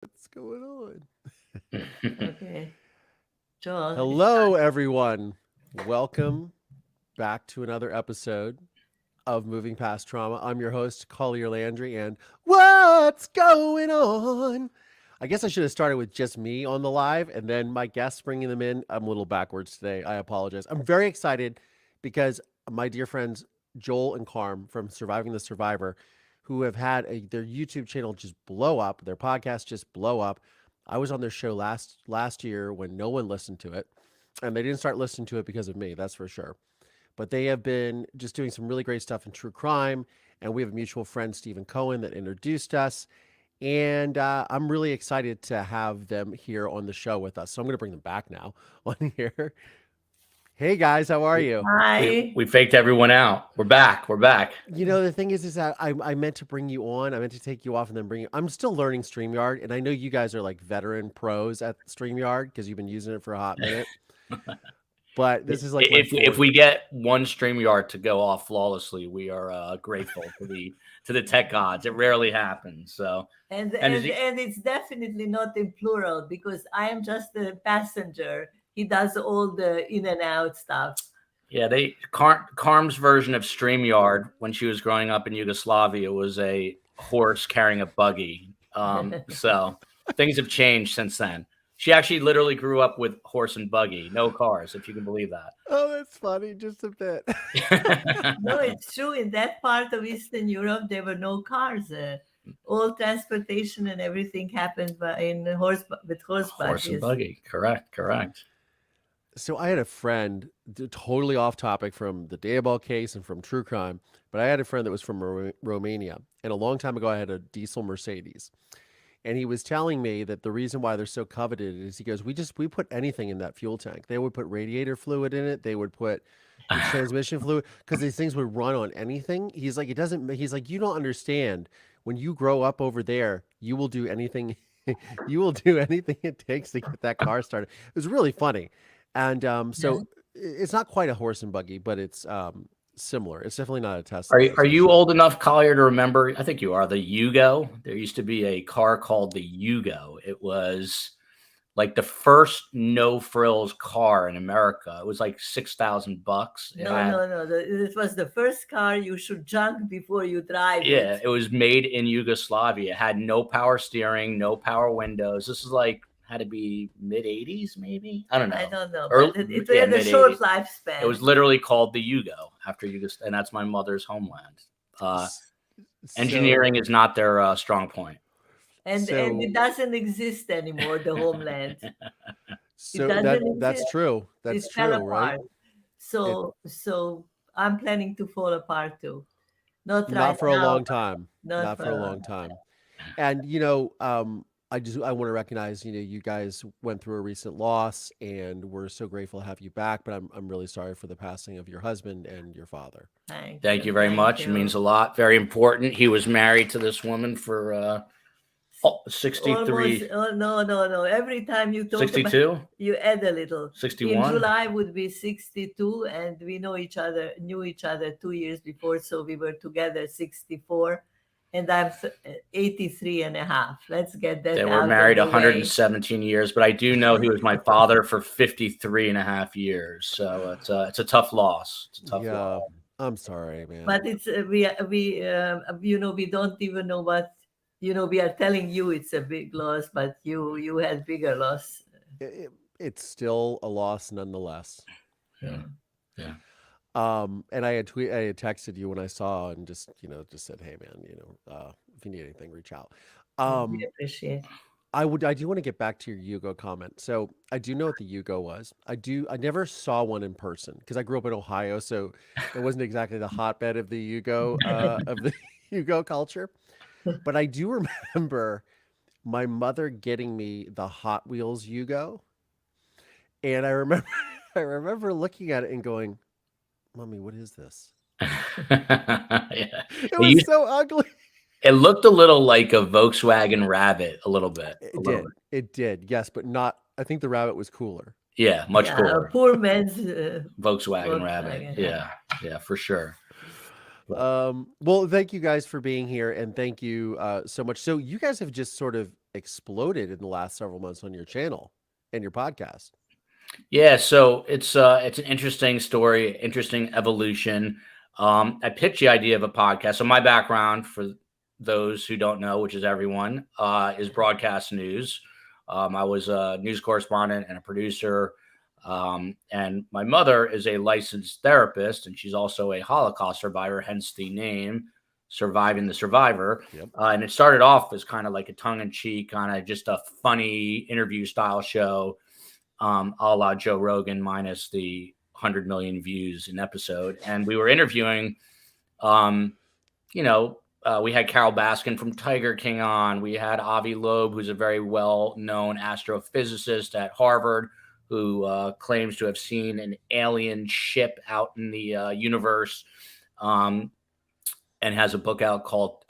What's going on? Okay. Joel, Hello, everyone. Welcome back to another episode of Moving Past Trauma. I'm your host, Collier Landry, and what's going on? I guess I should have started with just me on the live and then my guests bringing them in. I'm a little backwards today. I apologize. I'm very excited because my dear friends Joel and Karm from Surviving the Survivor, who have had their YouTube channel just blow up, their podcast just blow up. I was on their show last year when no one listened to it, and they didn't start listening to it because of me. That's for sure. But they have been just doing some really great stuff in true crime. And we have a mutual friend, Stephen Cohen, that introduced us. And I'm really excited to have them here on the show with us. So I'm going to bring them back now on here. Hey guys, how are you? hi. We faked everyone out. We're back. We're back. You know, the thing is that I meant to bring you on. I meant to take you off and then bring you. I'm still learning StreamYard, and I know you guys are like veteran pros at StreamYard because you've been using it for a hot minute. But this is like if we get one StreamYard to go off flawlessly, we are grateful to the tech gods. It rarely happens. So And And and is and it's definitely not in plural because I am just a passenger. He does all the in and out stuff. yeah, Karm's version of StreamYard when she was growing up in Yugoslavia was a horse carrying a buggy. So things have changed since then. She actually literally grew up with horse and buggy, no cars, if you can believe Oh, that's funny, just a bit. that. No, it's true. In that part of Eastern Europe, there were no cars. All transportation and everything happened with horse Horse and buggies. buggy. Correct. So I had a friend, totally off topic from the Daybell case and from true crime, but I had a friend that was from Romania, and a long time ago I had a diesel Mercedes, and he was telling me that the reason why they're so coveted is he goes, we put anything in that fuel tank. They would put radiator fluid in it. They would put transmission fluid because these things would run on anything. He's like, it doesn't. He's like, you don't understand. When you grow up over there, you will do anything. You will do anything it takes to get that car started. It was really funny, and Yeah. so it's not quite a horse and buggy, but it's similar. It's definitely not a Are Tesla. you, That's are for you sure. old enough, Collier, to remember? I think you are. The Yugo. There used to be a car called the Yugo. It was like the first no frills car in America. It was like $6,000. It No, had no, no. It was the first car you should junk before you drive it. Yeah, it was made in Yugoslavia. It had no power steering, no power windows. This is like had to be mid '80s, maybe. I don't I know. don't know, Or but it yeah, had a mid short '80s. It lifespan. was literally called the Yugo after Yugoslavia, and that's my mother's homeland. Uh, S- So, Engineering is not their strong point. And it so, doesn't exist anymore, the homeland. It so doesn't that's exist. true. It That's fell true, right? apart. It So I'm planning to fall apart too. Not right Not for a now, long time. not Not for for a a long long time. And I want to recognize, you guys went through a recent loss, and we're so grateful to have you back. But I'm really sorry for the passing of your husband and your father. Thank Thank you. you very Thank much. It means you. a lot. Very important. He was married to this woman for Almost, 63, oh, no, no, no. Every time you talk about, 62, you add a little. In 61. July would be 62, and we knew each other 2 years before, so we were together 64, and I'm 83 and a half. Let's get They that were out of married the way. 117 years, but I do know he was my father for 53 and a half years. So it's a tough loss. It's a tough loss. Yeah, I'm sorry, man. But it's we don't even know what we are telling you it's a big loss, but you had bigger loss. It's still a loss nonetheless. Yeah. Yeah. Yeah. And I had texted you when I saw and just said, hey man, if you need anything, reach out. We Um, appreciate. I do want to get back to your Yugo comment. So I do know what the Yugo was. I never saw one in person because I grew up in Ohio, so it wasn't exactly the hotbed of the Yugo of the Yugo culture. But I do remember my mother getting me the Hot Wheels Yugo, and I remember I remember looking at it and going, "Mommy, what is this?" Yeah. It It, was used, so ugly. it looked a little like a Volkswagen Rabbit, a little bit. A It little bit. did. It did. Yes, but not. I think the rabbit was cooler. Yeah, much Yeah, a cooler. poor man's Volkswagen Rabbit. Volkswagen. Yeah. Yeah, for sure. But Well, thank you guys for being here, and thank you so much. So you guys have just sort of exploded in the last several months on your channel and your podcast. Yeah, so it's an interesting story, interesting evolution. I pitched the idea of a podcast. So my background, for those who don't know, which is everyone, is broadcast news. I was a news correspondent and a producer. And my mother is a licensed therapist, and she's also a Holocaust survivor, hence the name Surviving the Survivor. Yep. And it started off as kind of like a tongue-in-cheek, kind of just a funny interview style show, a la Joe Rogan minus the 100 million views an episode. And we were interviewing, we had Carol Baskin from Tiger King on. We had Avi Loeb, who's a very well-known astrophysicist at Harvard, who claims to have seen an alien ship out in the universe, and has a book out called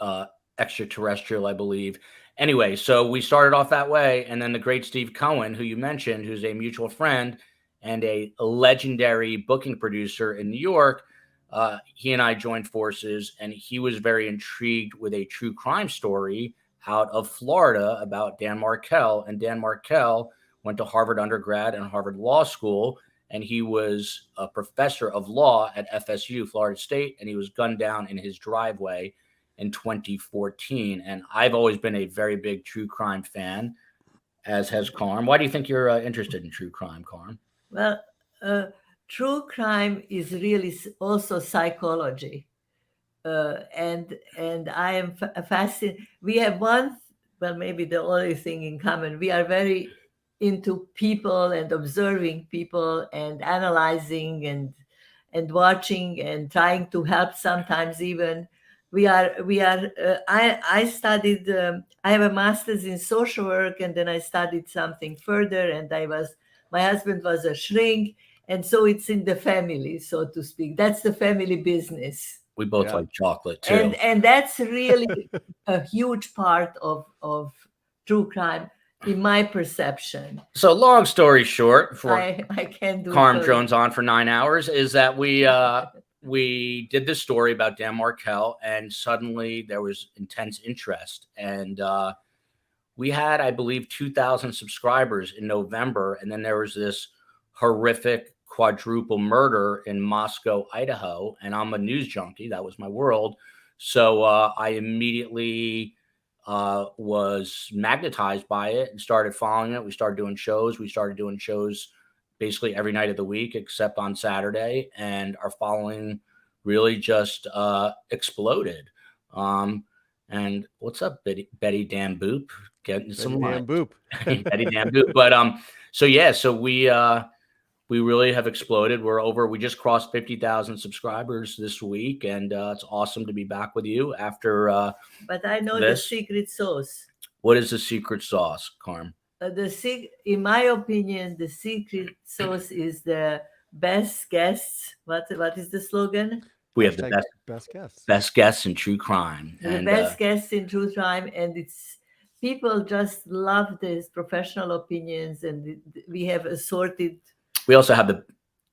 Extraterrestrial, I believe. Anyway, so we started off that way, and then the great Steve Cohen, who you mentioned, who's a mutual friend and a legendary booking producer in New York, he and I joined forces, and he was very intrigued with a true crime story out of Florida about Dan Markel. And Dan Markel went to Harvard undergrad and Harvard Law School, and he was a professor of law at FSU, Florida State, and he was gunned down in his driveway in 2014. And I've always been a very big true crime fan, as has Karm. Why do you think you're interested in true crime, Karm? Well, true crime is really also psychology. And I am fascinated. We have maybe the only thing in common. We are very into people and observing people and analyzing and watching and trying to help sometimes even. I studied, I have a master's in social work, and then I studied something further, and my husband was a shrink. And so it's in the family, so to speak. That's the family business. We both like chocolate too. And that's really a huge part of true crime, in my perception. So long story short, for I can't do Karm Jones on for 9 hours, is that we did this story about Dan Markel, and suddenly there was intense interest. And we had, I believe, 2,000 subscribers in November. And then there was this horrific quadruple murder in Moscow, Idaho. And I'm a news junkie. That was my world. So I immediately was magnetized by it and started following it. We started doing shows. We started doing shows basically every night of the week, except on Saturday. And our following really just exploded. And what's up, Betty Dan Boop? Getting some Dan Boop. Betty Dan Boop. But so we really have exploded. We just crossed 50,000 subscribers this week, and it's awesome to be back with you after. But I know the secret sauce. What is the secret sauce, Karm? In my opinion, the secret sauce is the best guests. What is the slogan? We have the best guests in true crime. The best guests in true crime, and it's people just love these professional opinions, and we have assorted. We also have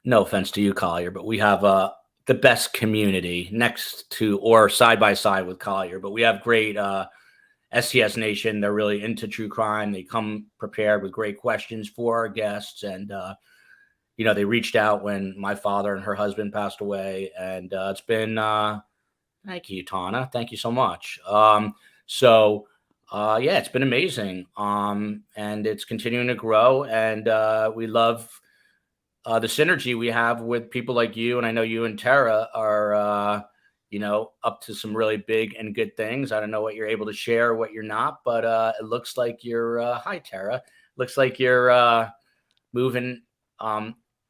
no offense to you, Collier, but we have the best community next to or side by side with Collier. But we have great STS Nation. They're really into true crime. They come prepared with great questions for our guests. And, they reached out when my father and her husband passed away. And it's been, thank you, Tana. Thank you so much. It's been amazing. And it's continuing to grow. And we love the synergy we have with people like you. And I know you and Tara are, up to some really big and good things. I don't know what you're able to share, what you're not, but it looks like you're, hi, Tara. Looks like you're moving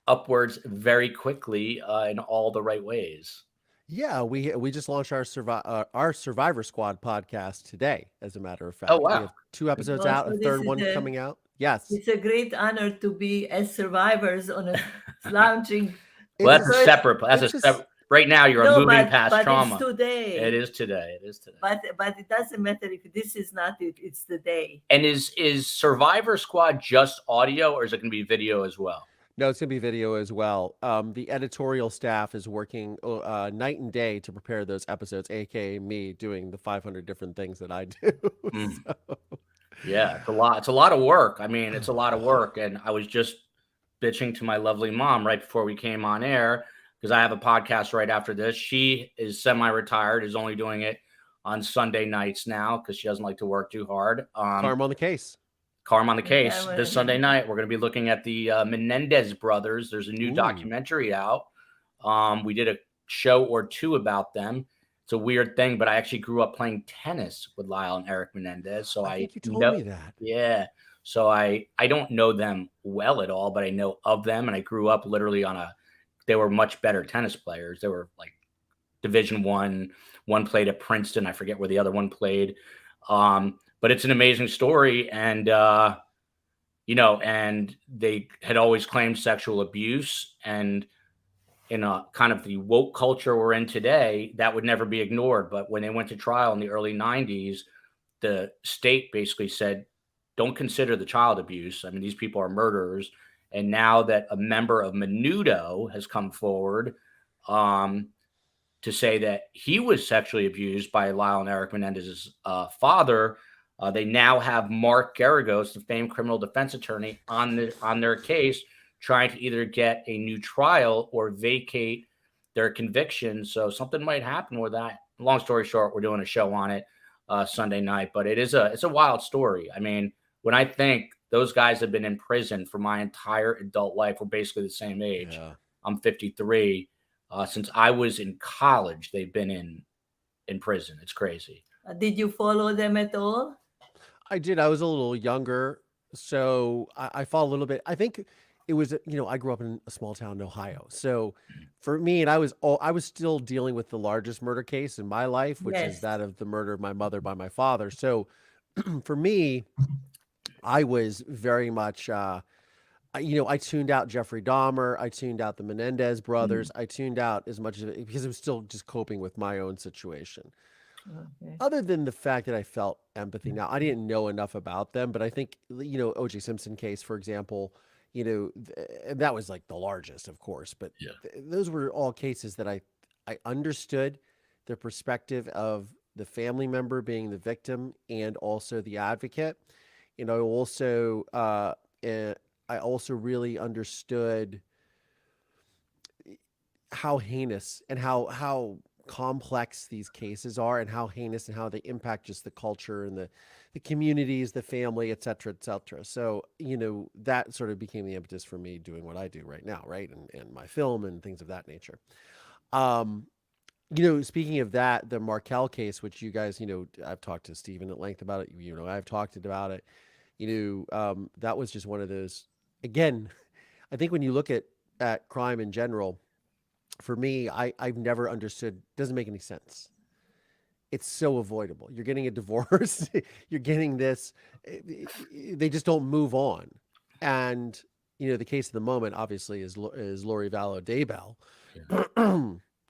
upwards very quickly in all the right ways. Yeah, we just launched our Survivor Squad podcast today, as a matter of fact. Oh, wow. We have 2 episodes out, a third one coming out. Yes. It's a great honor to be as survivors on a launching. Well, that's a separate. Right now, you're moving past trauma. It's today. It is today. But it doesn't matter if this is not it. It's the day. And is Survivor Squad just audio, or is it going to be video as well? No, it's going to be video as well. The editorial staff is working night and day to prepare those episodes, aka me doing the 500 different things that I do. So. Yeah, it's a lot. It's a lot of work. I mean, it's a lot of work. And I was just bitching to my lovely mom right before we came on air because I have a podcast right after this. She is semi-retired, is only doing it on Sunday nights now because she doesn't like to work too hard. Karm on the case. Karm on the case. Yeah, This Sunday night, we're going to be looking at the Menendez brothers. There's a new documentary out. We did a show or two about them. It's a weird thing, but I actually grew up playing tennis with Lyle and Eric Menendez. So I think you told me that. Yeah. So I don't know them well at all, but I know of them. And I grew up literally they were much better tennis players. They were like Division I. One played at Princeton. I forget where the other one played. But it's an amazing story. And, and they had always claimed sexual abuse. And in a kind of the woke culture we're in today, that would never be ignored. But when they went to trial in the early 90s, the state basically said, don't consider the child abuse. I mean, these people are murderers. And now that a member of Menudo has come forward to say that he was sexually abused by Lyle and Eric Menendez's father, they now have Mark Garagos, the famed criminal defense attorney, on their case, trying to either get a new trial or vacate their conviction. So something might happen with that. Long story short, we're doing a show on it Sunday night, but it's a wild story. I mean, when I think those guys have been in prison for my entire adult life, we're basically the same age. Yeah. I'm 53. Since I was in college, they've been in prison. It's crazy. Did you follow them at all? I did. I was a little younger, so I followed a little bit. I think it was, I grew up in a small town in Ohio. So for me, and I was still dealing with the largest murder case in my life, which is that of the murder of my mother by my father. So for me, I was very much, I tuned out Jeffrey Dahmer. I tuned out the Menendez brothers. I tuned out as much as it, because I was still just coping with my own situation. Okay. Other than the fact that I felt empathy. Now, I didn't know enough about them, but I think, O.J. Simpson case, for example, that was like the largest, of course, but those were all cases that I understood the perspective of the family member being the victim and also the advocate. I also really understood how heinous and how complex these cases are, and how heinous and how they impact just the culture and the communities, the family, et cetera, et cetera. So, that sort of became the impetus for me doing what I do right now, right? And my film and things of that nature. Speaking of that, the Markel case, which you guys, I've talked to Stephen at length about it. I've talked about it. That was just one of those, again, I think when you look at crime in general, for me, I've never understood, doesn't make any sense. It's so avoidable. You're getting a divorce, you're getting this, they just don't move on. And, the case of the moment obviously is Lori Vallow Daybell. Yeah.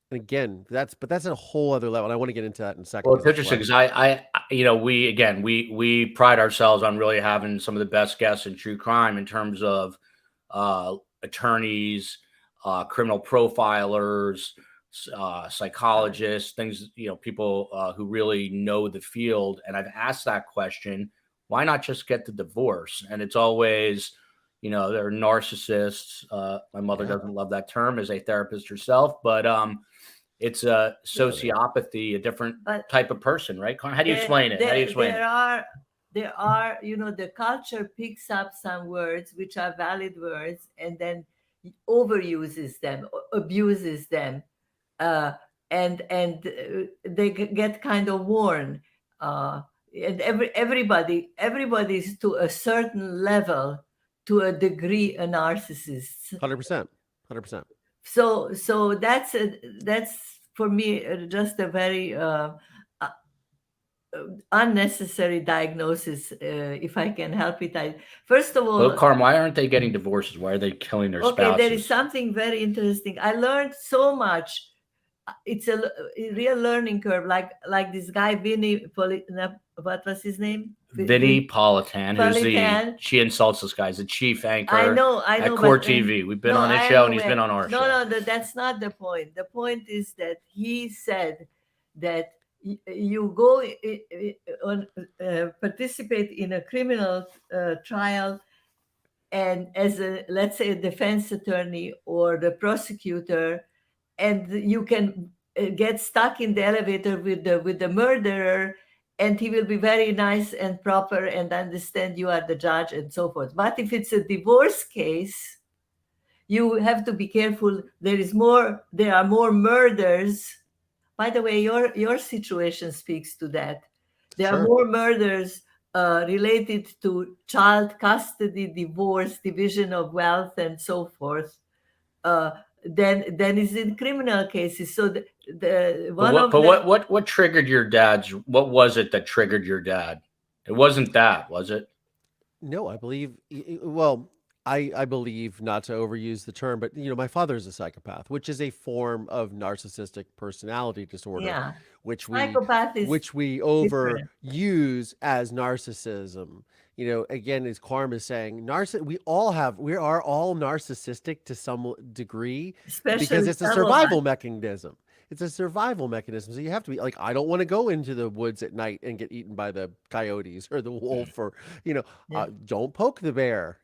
And again, that's a whole other level. And I want to get into that in a second. Well, it's interesting because we pride ourselves on really having some of the best guests in true crime in terms of attorneys, criminal profilers, psychologists, things, people who really know the field. And I've asked that question, why not just get the divorce? And it's always, they're narcissists. My mother doesn't love that term as a therapist herself, but it's a sociopathy, a different type of person, right? How do you explain it? There are, the culture picks up some words which are valid words and then overuses them, abuses them, and they get kind of worn. And everybody's to a certain level, to a degree, a narcissist. 100%. So that's for me just a very unnecessary diagnosis, if I can help it. First of all, Karm, why aren't they getting divorces? Why are they killing their spouses? Okay, there is something very interesting. I learned so much. It's a real learning curve. Like this guy Vinny, what was his name? Vinny Politan, she insults this guy. He's the chief anchor. I know. At Core TV. We've been on his show, and he's been on our show. No, that's not the point. The point is that he said that you go participate in a criminal trial, and as let's say a defense attorney or the prosecutor, and you can get stuck in the elevator with the murderer, and he will be very nice and proper and understand you are the judge and so forth. But if it's a divorce case, you have to be careful. There are more murders. By the way, your situation speaks to that. There are more murders related to child custody, divorce, division of wealth, and so forth, than is in criminal cases. So what triggered your dad's? What was it that triggered your dad? It wasn't that, was it? No, I believe. Well, I believe, not to overuse the term, but my father is a psychopath, which is a form of narcissistic personality disorder, which we overuse as narcissism. Again, as Karm is saying, we are all narcissistic to some degree, because it's a survival mechanism. It's a survival mechanism. So you have to be like, I don't want to go into the woods at night and get eaten by the coyotes or the wolf, or don't poke the bear.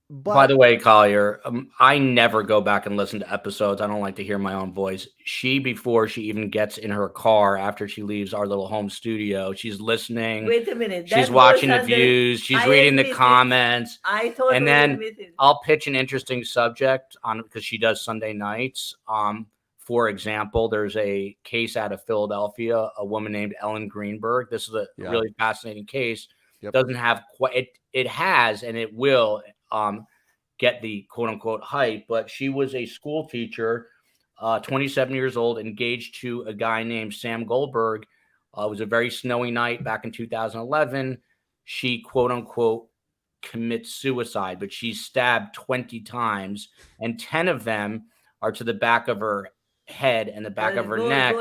By the way, Collier, I never go back and listen to episodes. I don't like to hear my own voice. Before she even gets in her car, after she leaves our little home studio, she's listening. Wait a minute. She's watching the views. She's reading the comments. I totally and then admit it. I'll pitch an interesting subject because she does Sunday nights. For example, there's a case out of Philadelphia, a woman named Ellen Greenberg. This is a really fascinating case. Doesn't have it has, and it will get the quote unquote hype, but she was a school teacher, 27 years old, engaged to a guy named Sam Goldberg. It was a very snowy night back in 2011. She quote unquote commits suicide, but she's stabbed 20 times, and 10 of them are to the back of her head and the back of her neck.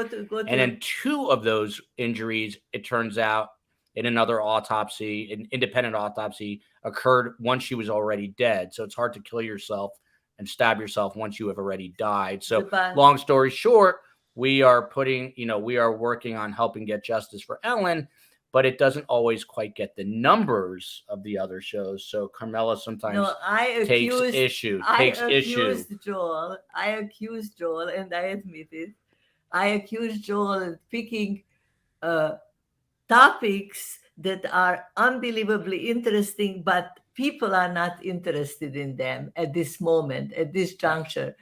And then 2 of those injuries, it turns out, in another autopsy, an independent autopsy, occurred once she was already dead. So it's hard to kill yourself and stab yourself once you have already died. So long story short, we are working on helping get justice for Ellen, but it doesn't always quite get the numbers of the other shows. So Carmela sometimes takes issue. I accused Joel, and I admit it. I accused Joel of picking topics that are unbelievably interesting, but people are not interested in them at this moment, at this juncture.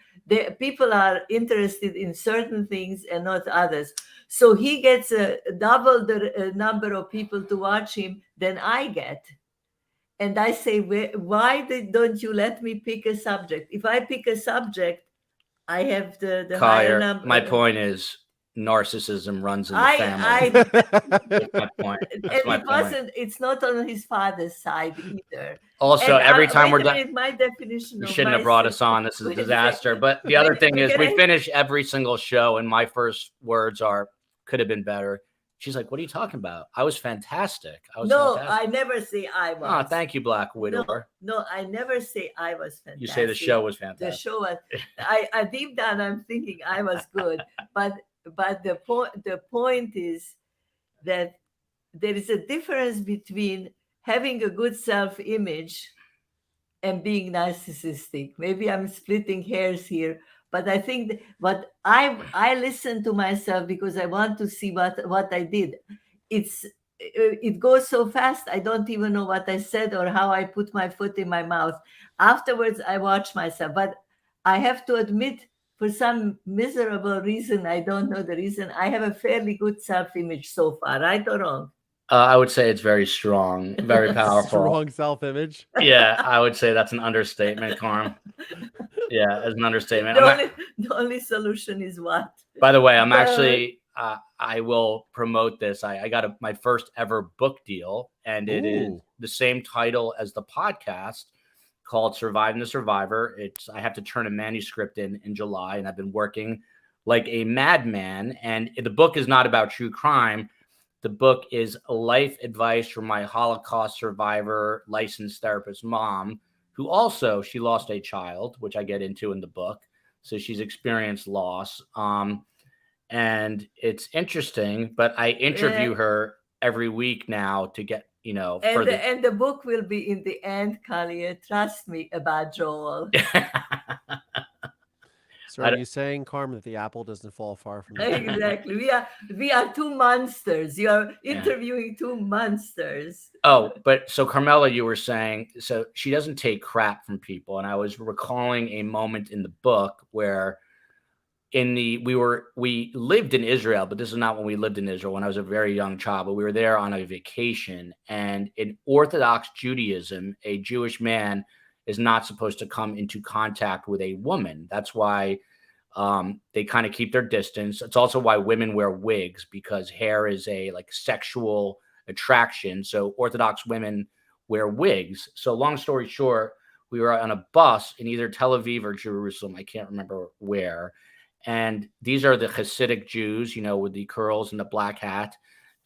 People are interested in certain things and not others. So he gets double the number of people to watch him than I get. And I say, why don't you let me pick a subject? If I pick a subject, I have the higher number. My point is, narcissism runs in the family. That's my point. It's not on his father's side either. Also, every time we're done, my definition. You shouldn't have brought us on. This is a disaster. But the other thing is, we finish every single show, and my first words are, "Could have been better." She's like, "What are you talking about? I was fantastic." I never say I was. Oh, thank you, Black Widower. No, I never say I was fantastic. You say the show was fantastic. The show was. I deep down, I'm thinking I was good, but the point is that there is a difference between having a good self-image and being narcissistic. Maybe I'm splitting hairs here, but I think what I listen to myself because I want to see what I did. It goes so fast, I don't even know what I said or how I put my foot in my mouth. Afterwards, I watch myself, but I have to admit, for some miserable reason, I don't know the reason, I have a fairly good self-image so far, right or wrong? I would say it's very strong, very powerful. Strong self-image. Yeah, I would say that's an understatement, Karm. Yeah, as an understatement. The only solution is what? By the way, I'm actually, I will promote this. I got my first ever book deal, and it is the same title as the podcast, called Surviving the Survivor. I have to turn a manuscript in July, and I've been working like a madman. And the book is not about true crime. The book is life advice from my Holocaust survivor, licensed therapist mom, who also, she lost a child, which I get into in the book. So she's experienced loss. and it's interesting. But I interview her every week now to get and the book will be in the end, Collier. Trust me about Joel. So are you saying, Karm, that the apple doesn't fall far from the tree? Exactly. We are two monsters. You are interviewing two monsters. Oh, but so Carmela, you were saying, so she doesn't take crap from people. And I was recalling a moment in the book where we lived in Israel, but this is not when we lived in Israel, when I was a very young child, but we were there on a vacation. And in Orthodox Judaism, a Jewish man is not supposed to come into contact with a woman. That's why they kind of keep their distance. It's also why women wear wigs, because hair is a sexual attraction. So Orthodox women wear wigs. So long story short, we were on a bus in either Tel Aviv or Jerusalem. I can't remember where. And these are the Hasidic Jews, with the curls and the black hat,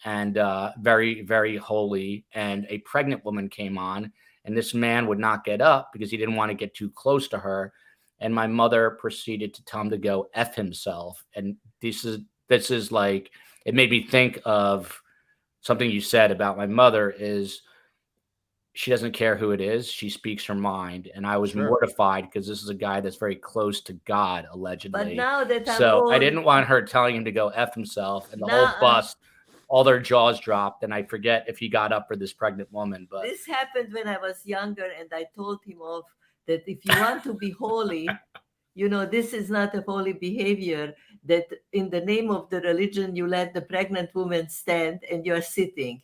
and very, very holy. And a pregnant woman came on, and this man would not get up because he didn't want to get too close to her. And my mother proceeded to tell him to go F himself. And this is like, it made me think of something you said about my mother is she doesn't care who it is. She speaks her mind. And I was mortified because this is a guy that's very close to God, allegedly. But now that I didn't want her telling him to go F himself, and the whole bus, all their jaws dropped. And I forget if he got up for this pregnant woman. But this happened when I was younger, and I told him off that if you want to be holy, this is not a holy behavior, that in the name of the religion, you let the pregnant woman stand and you're sitting.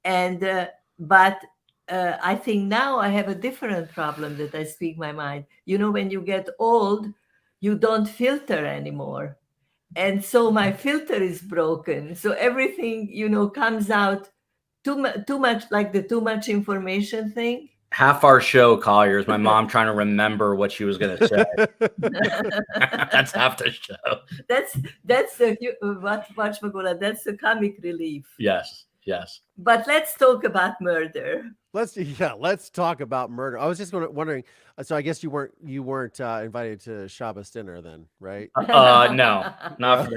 And, but I think now I have a different problem that I speak my mind. When you get old, you don't filter anymore. And so my filter is broken. So everything, comes out too much, like the too much information thing. Half our show, Collier, is my mom trying to remember what she was going to say. That's half the show. That's the comic relief. Yes. But let's talk about murder. Let's talk about murder. I was just wondering. So I guess you weren't invited to Shabbos dinner then, right? No, not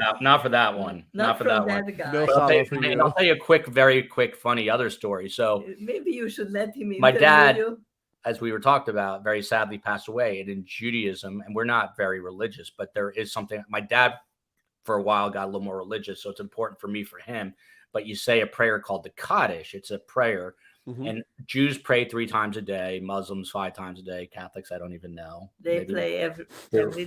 for that one. Not for that one. No I'll follow tell you a very quick, funny other story. So maybe you should let him interview my dad, you. As we were talked about, very sadly passed away. And in Judaism, and we're not very religious, but there is something. My dad, for a while, got a little more religious, so it's important for me, for him. But you say a prayer called the Kaddish. It's a prayer. Mm-hmm. And Jews pray 3 times a day, Muslims 5 times a day, Catholics, I don't even know. They play every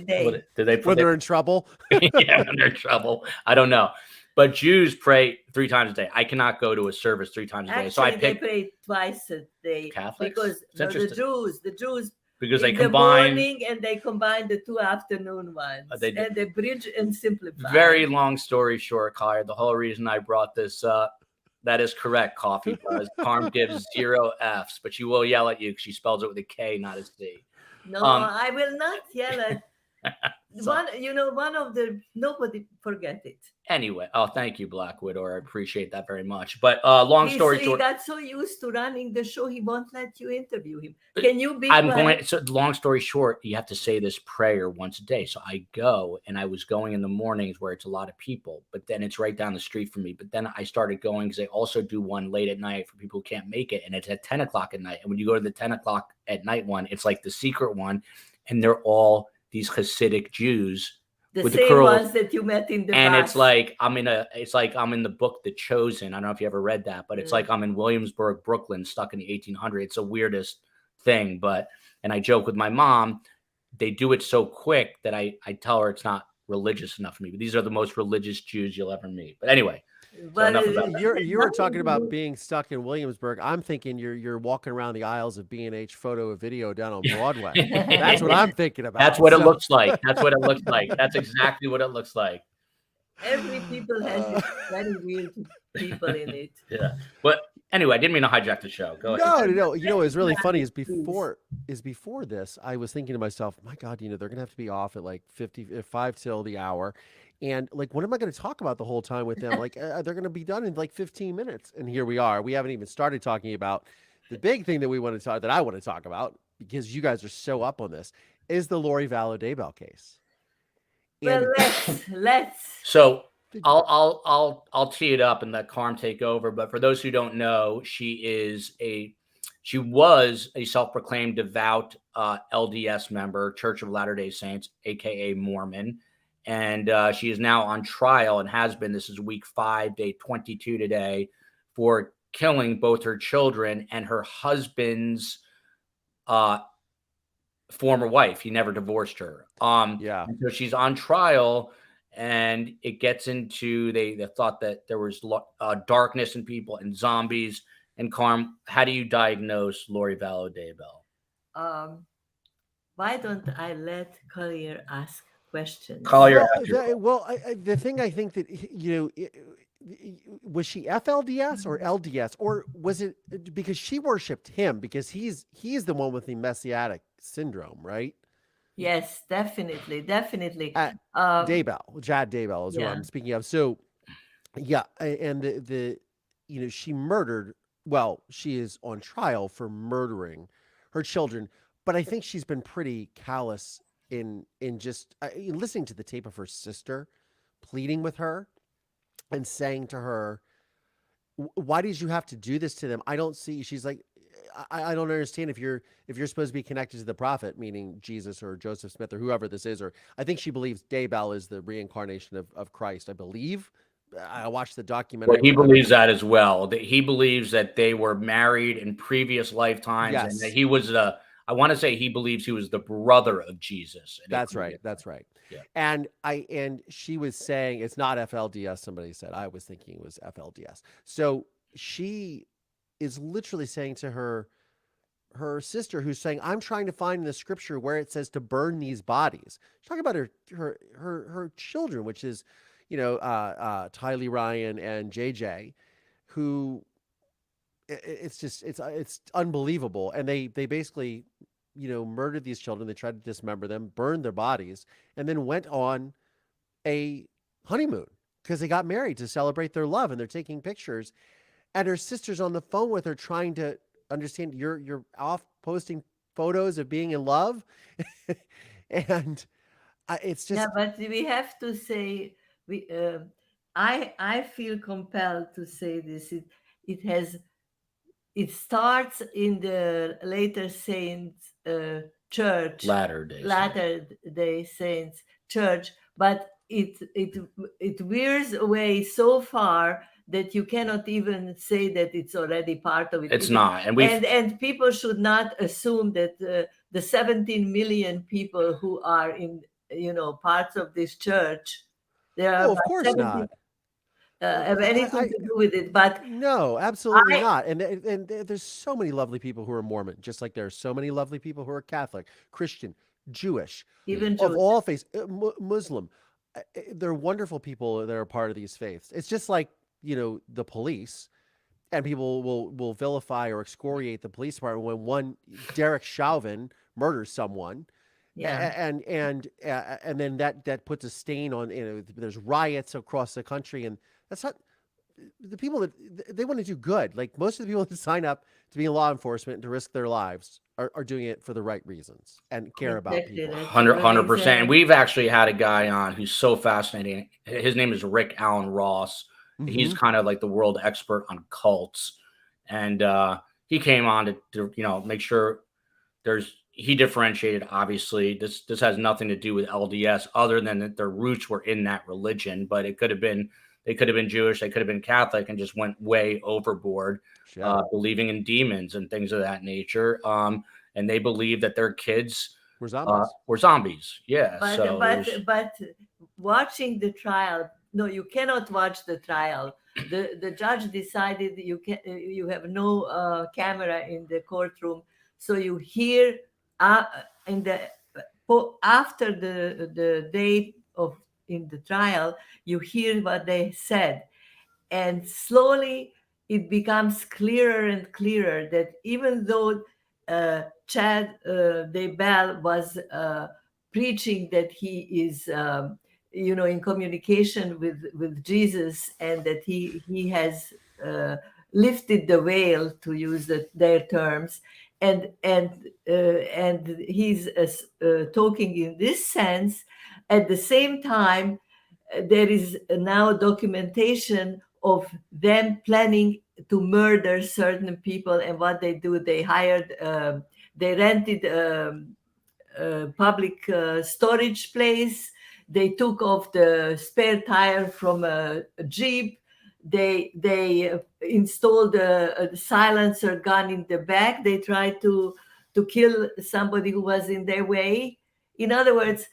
day. Do they when they're in trouble? Yeah, when they're in trouble. I don't know. But Jews pray 3 times a day. I cannot go to a service 3 times a day. So they pray twice a day. Catholics? Because the Jews because they combine the morning and they combine the 2 afternoon ones. And they bridge and simplify. Very long story short, Collier, the whole reason I brought this up, that is correct, Coffee does. Karm gives 0 Fs, but she will yell at you because she spells it with a K, not a C. No, I will not yell at nobody forget it. Anyway, thank you, Black Widow. I appreciate that very much. But long story short, he got so used to running the show, he won't let you interview him. Can you be? So long story short, you have to say this prayer once a day. So I go, and I was going in the mornings where it's a lot of people, but then it's right down the street from me. But then I started going because they also do one late at night for people who can't make it, and it's at 10 o'clock at night. And when you go to the 10 o'clock at night one, it's like the secret one, and they're all these Hasidic Jews. The with same the curls. Ones that you met in the and bus. It's like I'm in the book The Chosen. I don't know if you ever read that, but it's like I'm in Williamsburg, Brooklyn, stuck in the 1800s. It's the weirdest thing, and I joke with my mom, they do it so quick that I tell her it's not religious enough for me. But these are the most religious Jews you'll ever meet. But anyway, you were talking about being stuck in Williamsburg. I'm thinking you're walking around the aisles of B&H Photo and Video down on Broadway. That's what I'm thinking about. That's what it looks like. That's exactly what it looks like. Every people has very weird people in it. Yeah. But anyway, I didn't mean to hijack the show. Go ahead. No. What's really funny is before this, I was thinking to myself, my God, they're going to have to be off at like 5 till the hour. And like, what am I going to talk about the whole time with them? Like, they're going to be done in like 15 minutes. And here we are. We haven't even started talking about the big thing that I want to talk about, because you guys are so up on this, is the Lori Vallow Daybell case. Well, let's. So I'll tee it up and let Karm take over. But for those who don't know, she was a self-proclaimed devout LDS member, Church of Latter-day Saints, aka Mormon, and she is now on trial and has been. This is week 5, day 22 today, for killing both her children and her husband's former wife. He never divorced her. Yeah. So she's on trial, and it gets into they thought that there was darkness in people and zombies. And Karm, how do you diagnose Lori Vallow Daybell? Why don't I let Collier ask questions? Collier, the thing I think that was she FLDS or LDS, or was it because she worshipped him because he's the one with the messianic syndrome, right? Yes, definitely. Daybell, Jad Daybell is who Yeah. I'm speaking of. So, yeah, and the she murdered. Well, she is on trial for murdering her children, but I think she's been pretty callous in just listening to the tape of her sister pleading with her and saying to her, why did you have to do this to them? I don't see. She's like, I don't understand if you're supposed to be connected to the prophet, meaning Jesus or Joseph Smith or whoever this is, or I think she believes Daybell is the reincarnation of Christ. I believe. I watched the documentary. Well, he believes that as well. That he believes that they were married in previous lifetimes, Yes. and that he was I want to say he believes he was the brother of Jesus. That's right. That's right. Yeah. And she was saying it's not FLDS. Somebody said. I was thinking it was FLDS. So she is literally saying to her sister, who's saying, I'm trying to find in the scripture where it says to burn these bodies. She's talking about her children, which is, Tylee Ryan and JJ, who it's unbelievable. And they basically, murdered these children. They tried to dismember them, burned their bodies, and then went on a honeymoon because they got married to celebrate their love, and they're taking pictures. And her sister's on the phone with her trying to understand you're off posting photos of being in love. And it's just. Yeah, but we have to say, I feel compelled to say this. It starts in the Latter Saints church, Latter-day Saints church, but it veers away so far that you cannot even say that it's already part of it. It's not, and people should not assume that the 17 million people who are in parts of this church, there are of course 17, not. Have anything to do with it, but no, absolutely not. And there's so many lovely people who are Mormon, just like there are so many lovely people who are Catholic, Christian, Jewish, even of all faiths, Muslim. They're wonderful people that are part of these faiths. It's just like the police, and people will vilify or excoriate the police department when one Derek Chauvin murders someone. Yeah, and then that puts a stain on. There's riots across the country, and that's not the people that they want to do good. Like most of the people that sign up to be in law enforcement and to risk their lives are doing it for the right reasons and care about people. 100%. And we've actually had a guy on who's so fascinating. His name is Rick Allen Ross. Mm-hmm. He's kind of like the world expert on cults, and he came on to make sure he differentiated. Obviously, this has nothing to do with LDS, other than that their roots were in that religion. But they could have been Jewish, they could have been Catholic, and just went way overboard, believing in demons and things of that nature. And they believe that their kids were zombies. Yeah. But watching the trial, no, you cannot watch the trial. The judge decided you have no camera in the courtroom, so you hear after the date of in the trial, you hear what they said, and slowly it becomes clearer and clearer that even though Chad Daybell was preaching that he is in communication with Jesus, and that he has lifted the veil, to use their terms, and he's talking in this sense. At the same time, there is now documentation of them planning to murder certain people. And what they do, they rented a public storage place. They took off the spare tire from a Jeep. They installed a silencer gun in the back. They tried to kill somebody who was in their way. In other words,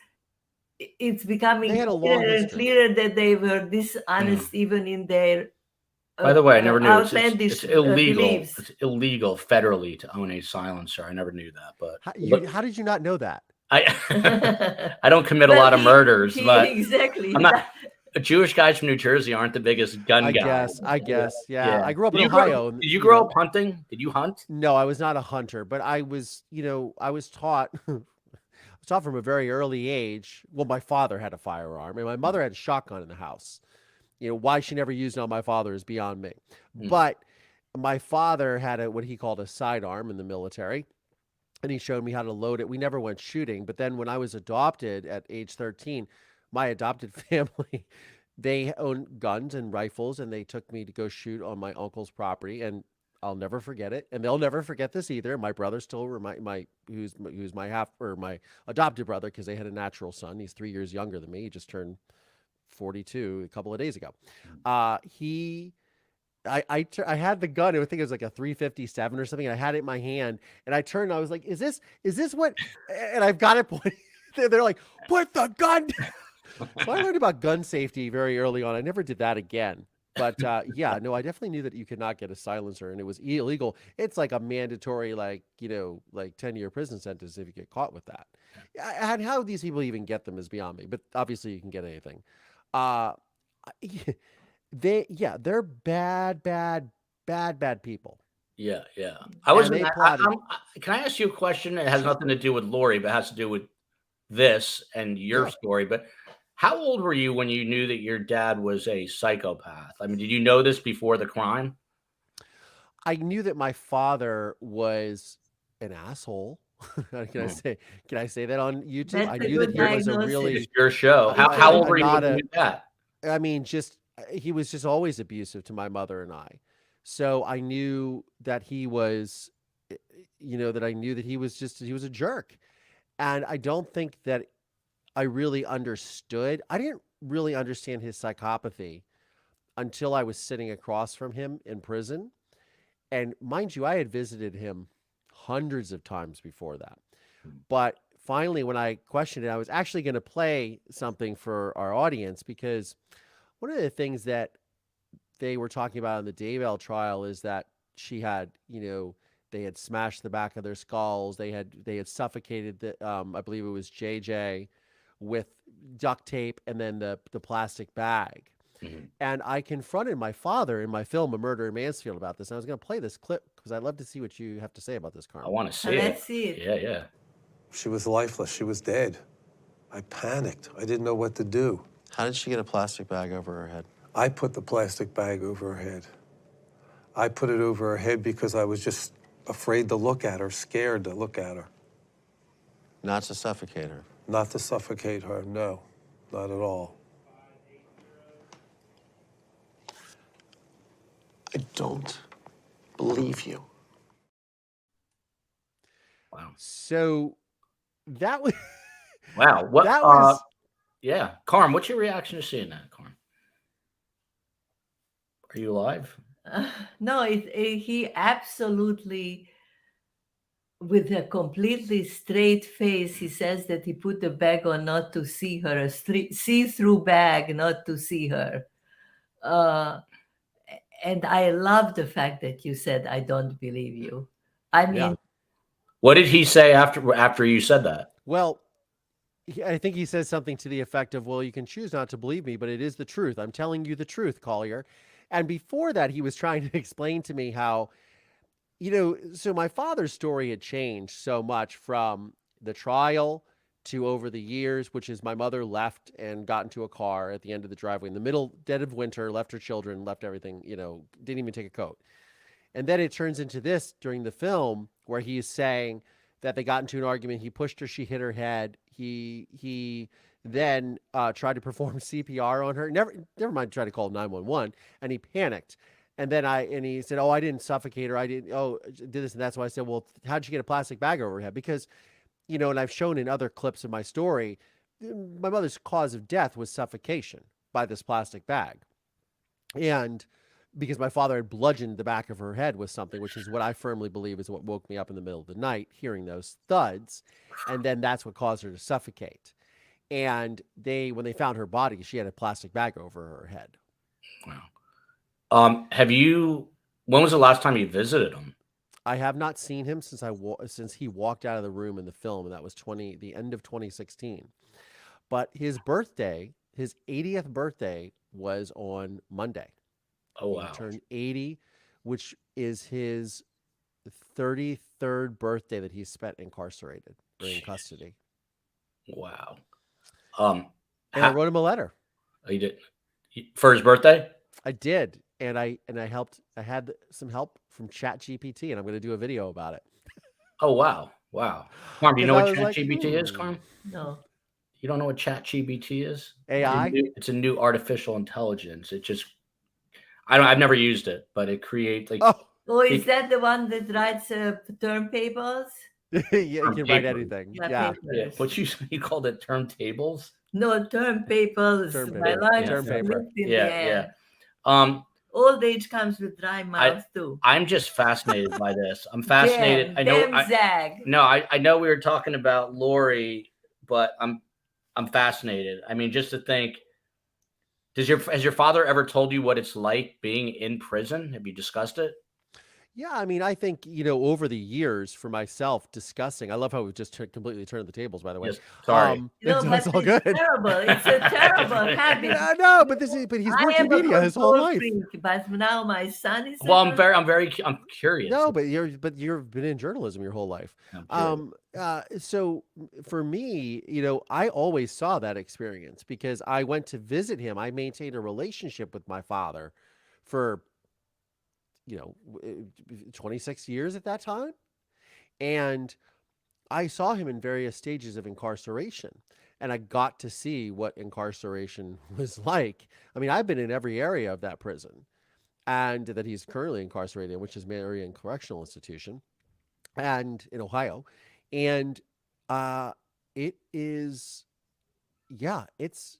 it's becoming They had a long clearer and history. clearer that they were dishonest even in their By the way, I never knew outlandish it's illegal. beliefs. It's illegal federally to own a silencer. I never knew that, but How did you not know that? I don't commit a lot of murders, but exactly. I'm not. Jewish guys from New Jersey aren't the biggest gun guys. I guess. Yeah. I grew up in Did Ohio. Did you grow up hunting? Did you hunt? No, I was not a hunter, but I was, I was taught from a very early age. Well, my father had a firearm and my mother had a shotgun in the house. Why she never used it on my father is beyond me. But my father had what he called a sidearm in the military, and he showed me how to load it. We never went shooting, but then when I was adopted at age 13, my adopted family, they own guns and rifles, and they took me to go shoot on my uncle's property, and I'll never forget it, and they'll never forget this either. My brother still who's my adopted brother, because they had a natural son. He's 3 years younger than me. He just turned 42 a couple of days ago. I had the gun. I think it was like a 357 or something. And I had it in my hand, and I turned. And I was like, "Is this what?" And I've got it pointing. They're like, "Put the gun down." So I learned about gun safety very early on. I never did that again. But yeah, no, I definitely knew that you could not get a silencer, and it was illegal. It's like a mandatory, like 10-year prison sentence if you get caught with that. And how these people even get them is beyond me. But obviously, you can get anything. They're bad people. Yeah. Can I ask you a question? It has nothing to do with Lori, but it has to do with this and your story. But how old were you when you knew that your dad was a psychopath? I mean, did you know this before the crime? I knew that my father was an asshole. Can I say that on YouTube? That's I a knew that good he was a diagnosis. really It's your show. How old were you when you knew that? I mean, he was just always abusive to my mother and I. So I knew that he was, he was a jerk. And I don't think that I really understood. I didn't really understand his psychopathy until I was sitting across from him in prison. And mind you, I had visited him hundreds of times before that. But finally, when I questioned it, I was actually going to play something for our audience, because one of the things that they were talking about in the Daybell trial is that she had, they had smashed the back of their skulls. They had suffocated I believe it was JJ with duct tape and then the plastic bag. Mm-hmm. And I confronted my father in my film, A Murder in Mansfield, about this. And I was going to play this clip because I'd love to see what you have to say about this, Karm. I want to see it. Let's see it. Yeah. She was lifeless. She was dead. I panicked. I didn't know what to do. How did she get a plastic bag over her head? I put the plastic bag over her head. I put it over her head because I was just afraid to look at her, scared to look at her. Not to suffocate her? Not to suffocate her, no. Not at all. I don't believe you. Wow. So that was... Wow. What? That was... Yeah. Karm, what's your reaction to seeing that, Karm? Are you alive? No, he absolutely, with a completely straight face, he says that he put the bag on not to see her, a see-through bag, not to see her. And I love the fact that you said, I don't believe you. I mean... Yeah. What did he say after you said that? Well, I think he says something to the effect of, well, you can choose not to believe me, but it is the truth. I'm telling you the truth, Collier. And before that, he was trying to explain to me how, so my father's story had changed so much from the trial to over the years, which is my mother left and got into a car at the end of the driveway in the middle dead of winter, left her children, left everything, didn't even take a coat. And then it turns into this during the film where he is saying that they got into an argument. He pushed her, she hit her head. he then tried to perform CPR on her. Never mind, tried to call 911, and he panicked. And then he said, "Oh, I didn't suffocate her. I didn't. Oh, did this and that's why I said, well, how'd you get a plastic bag over her head? Because, and I've shown in other clips of my story, my mother's cause of death was suffocation by this plastic bag, and because my father had bludgeoned the back of her head with something, which is what I firmly believe is what woke me up in the middle of the night, hearing those thuds, and then that's what caused her to suffocate. And when they found her body, she had a plastic bag over her head." Wow. When was the last time you visited him? I have not seen him since he walked out of the room in the film, and that was the end of 2016. But his 80th birthday was on Monday. Oh, wow. He turned 80, which is his 33rd birthday that he spent incarcerated or in custody. Wow. And I wrote him a letter. Oh, you did? For his birthday? I did. And I helped. I had some help from ChatGPT, and I'm going to do a video about it. Oh, wow. Wow. Karm, do you know what ChatGPT is, Karm? No. You don't know what ChatGPT is? AI? It's a new artificial intelligence. I've never used it, but it creates Oh, is that the one that writes term tables? Yeah, you can write anything. Yeah. What you called it, turntables? No, term papers. Term My paper. lunch Term paper. Yeah. Old age comes with dry mouth too. I'm just fascinated by this. I'm fascinated. Zag. I know we were talking about Lori, but I'm fascinated. I mean, just to think, has your father ever told you what it's like being in prison? Have you discussed it? Yeah, I mean, I think, over the years for myself discussing, I love how we've just completely turned the tables, by the way. Yes, sorry. It's all good. Terrible. It's a terrible habit. Yeah, no, but he's worked in media his whole life. But now my son is. Well, I'm curious. No, but you've been in journalism your whole life. So for me, I always saw that experience because I went to visit him. I maintained a relationship with my father for 26 years at that time. And I saw him in various stages of incarceration, and I got to see what incarceration was like. I mean, I've been in every area of that prison and that he's currently incarcerated in, which is Marion Correctional Institution and in Ohio. And it is, it's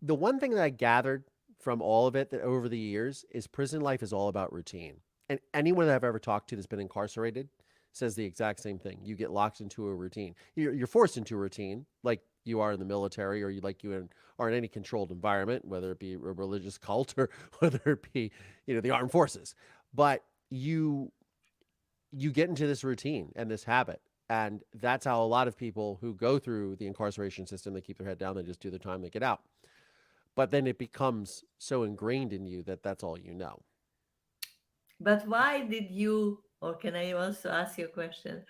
the one thing that I gathered from all of it that over the years is prison life is all about routine. And anyone that I've ever talked to that's been incarcerated says the exact same thing. You get locked into a routine. You're forced into a routine like you are in the military, or you are in any controlled environment, whether it be a religious cult or whether it be, the armed forces. But you get into this routine and this habit. And that's how a lot of people who go through the incarceration system, they keep their head down, they just do their time, they get out. But then it becomes so ingrained in you that that's all you know. But why did you, or can I also ask you a question?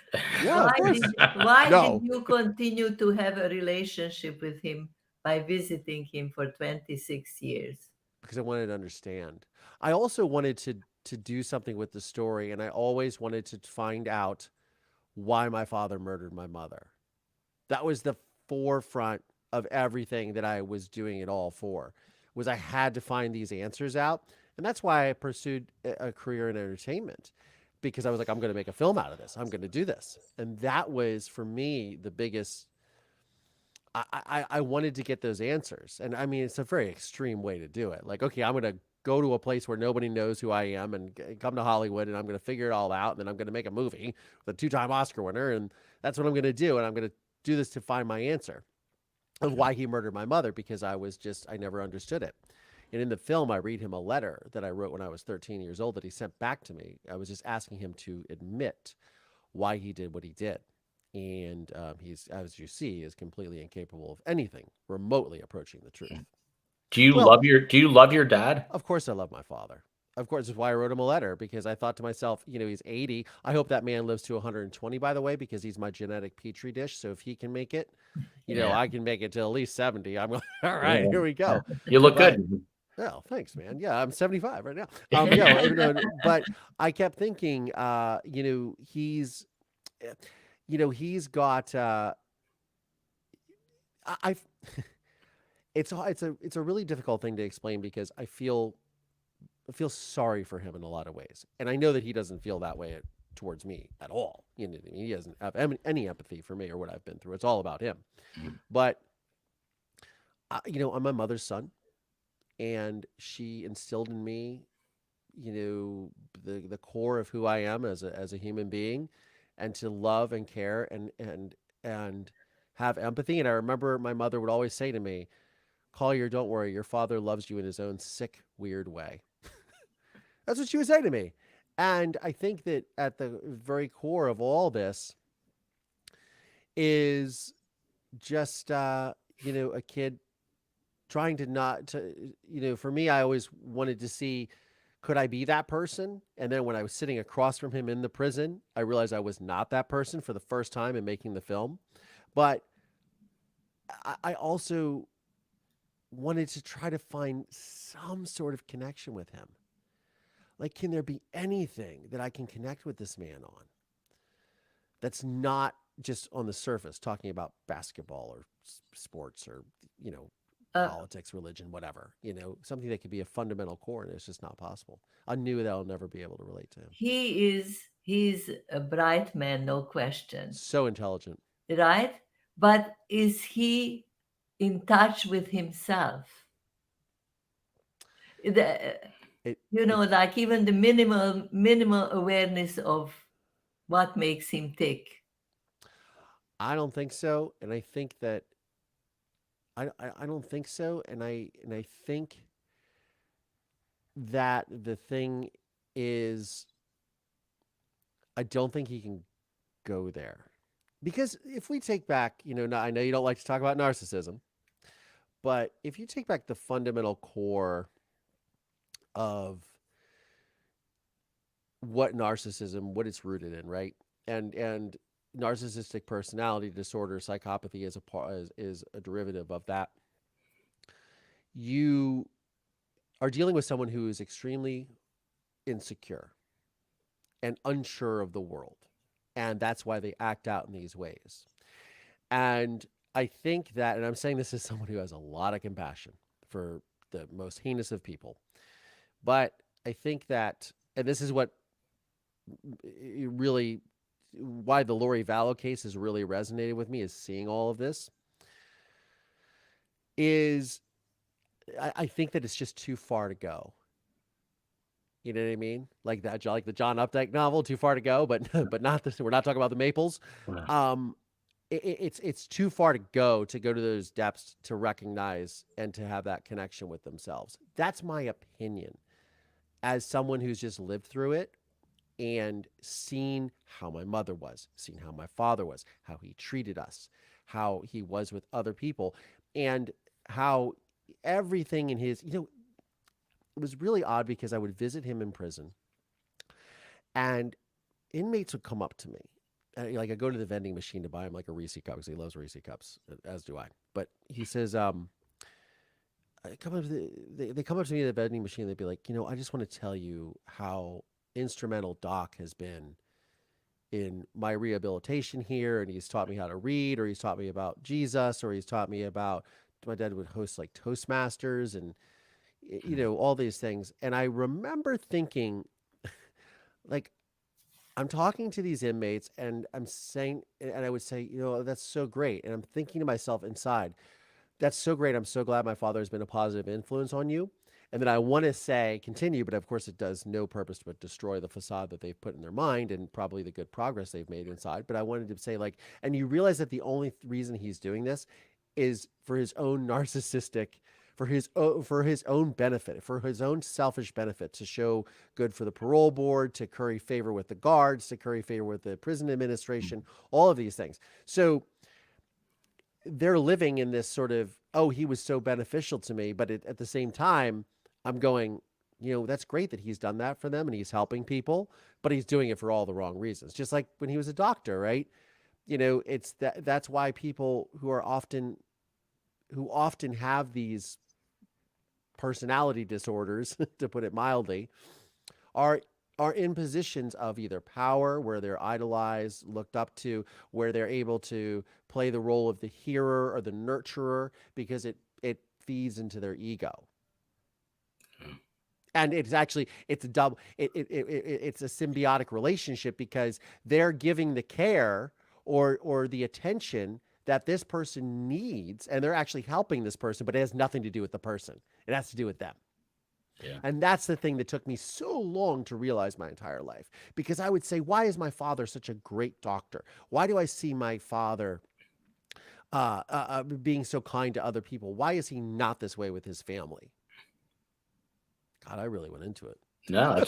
Yeah, of course. Why did you continue to have a relationship with him by visiting him for 26 years? Because I wanted to understand. I also wanted to do something with the story, and I always wanted to find out why my father murdered my mother. That was the forefront of everything that I was doing it all for, was I had to find these answers out. And that's why I pursued a career in entertainment, because I was like, I'm going to make a film out of this. I'm going to do this. And that was, for me, the biggest, I wanted to get those answers. And I mean, it's a very extreme way to do it. Like, okay, I'm going to go to a place where nobody knows who I am and come to Hollywood, and I'm going to figure it all out. And then I'm going to make a movie with a 2-time Oscar winner. And that's what I'm going to do. And I'm going to do this to find my answer of why he murdered my mother, because I never understood it. And in the film, I read him a letter that I wrote when I was 13 years old that he sent back to me. I was just asking him to admit why he did what he did. And he's, as you see, is completely incapable of anything remotely approaching the truth. Do you love your dad? Of course I love my father. Of course, that's why I wrote him a letter, because I thought to myself, he's 80. I hope that man lives to 120, by the way, because he's my genetic petri dish. So if he can make it, I can make it to at least 70. I'm like, all right, here we go. You look good. Oh, thanks, man. Yeah, I'm 75 right now. But I kept thinking, he's, he's got I've it's a really difficult thing to explain because I feel sorry for him in a lot of ways, and I know that he doesn't feel that way towards me at all. You know what I mean? He doesn't have any empathy for me or what I've been through. It's all about him. But I'm my mother's son, and she instilled in me, the core of who I am as a human being, and to love and care and have empathy. And I remember my mother would always say to me, Collier, don't worry, your father loves you in his own sick, weird way. That's what she would say to me. And I think that at the very core of all this is just, a kid trying to not to, for me, I always wanted to see, could I be that person? And then when I was sitting across from him in the prison, I realized I was not that person for the first time in making the film. But I also wanted to try to find some sort of connection with him. Like, can there be anything that I can connect with this man on that's not just on the surface talking about basketball or sports or, politics, religion, whatever, something that could be a fundamental core, and it's just not possible. I knew that I'll never be able to relate to him. He's a bright man, no question. So intelligent. Right? But is he in touch with himself? Like even the minimal awareness of what makes him tick. I don't think so, and I think that I don't think so, and I think that the thing is, I don't think he can go there, because if we take back, I know you don't like to talk about narcissism, but if you take back the fundamental core of what what it's rooted in, right? And narcissistic personality disorder, psychopathy is a derivative of that. You are dealing with someone who is extremely insecure and unsure of the world. And that's why they act out in these ways. And I think that, and I'm saying this as someone who has a lot of compassion for the most heinous of people, but I think that, and this is what really, why the Lori Vallow case has really resonated with me, is seeing all of this, is I think that it's just too far to go. You know what I mean? Like that, like the John Updike novel, Too Far to Go, but not this. We're not talking about the Maples. It's too far to go to those depths to recognize and to have that connection with themselves. That's my opinion, as someone who's just lived through it and seen how my mother was, seen how my father was, how he treated us, how he was with other people, and how everything in his, it was really odd because I would visit him in prison and inmates would come up to me. And, like, I go to the vending machine to buy him like a Reese cup because he loves Reese cups, as do I. But he says, they come up to me at the vending machine. They'd be like, I just want to tell you how instrumental Doc has been in my rehabilitation here. And he's taught me how to read, or he's taught me about Jesus, or he's taught me about, my dad would host like Toastmasters and, all these things. And I remember thinking, like, I'm talking to these inmates and I'm saying, and I would say, that's so great. And I'm thinking to myself inside, that's so great. I'm so glad my father has been a positive influence on you. And then I want to say continue, but of course it does no purpose but destroy the facade that they've put in their mind and probably the good progress they've made inside. But I wanted to say, like, and you realize that the only reason he's doing this is for his own narcissistic, for his own benefit, for his own selfish benefit, to show good for the parole board, to curry favor with the guards, to curry favor with the prison administration, all of these things. So they're living in this sort of, oh, he was so beneficial to me. But at the same time, I'm going, that's great that he's done that for them and he's helping people, but he's doing it for all the wrong reasons. Just like when he was a doctor, right? It's that's why people who often have these personality disorders, to put it mildly, are are in positions of either power, where they're idolized, looked up to, where they're able to play the role of the hearer or the nurturer, because it feeds into their ego. And it's actually, it's a double, it's a symbiotic relationship, because they're giving the care or the attention that this person needs, and they're actually helping this person, but it has nothing to do with the person. It has to do with them. Yeah. And that's the thing that took me so long to realize my entire life, because I would say, why is my father such a great doctor? Why do I see my father being so kind to other people? Why is he not this way with his family? God, I really went into it. No,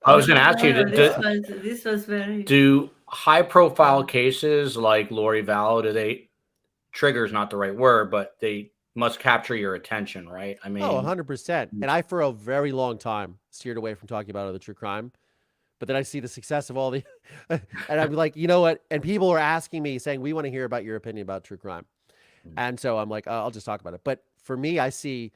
I was going to ask you, This was very. do high-profile cases like Lori Vallow, do they, trigger is not the right word, but they must capture your attention, right? I mean, 100%. And I, for a very long time, steered away from talking about other true crime. But then I see the success of all the, and I'm like, you know what? And people are asking me, saying, we want to hear about your opinion about true crime. And so I'm like, I'll just talk about it. But for me, I see,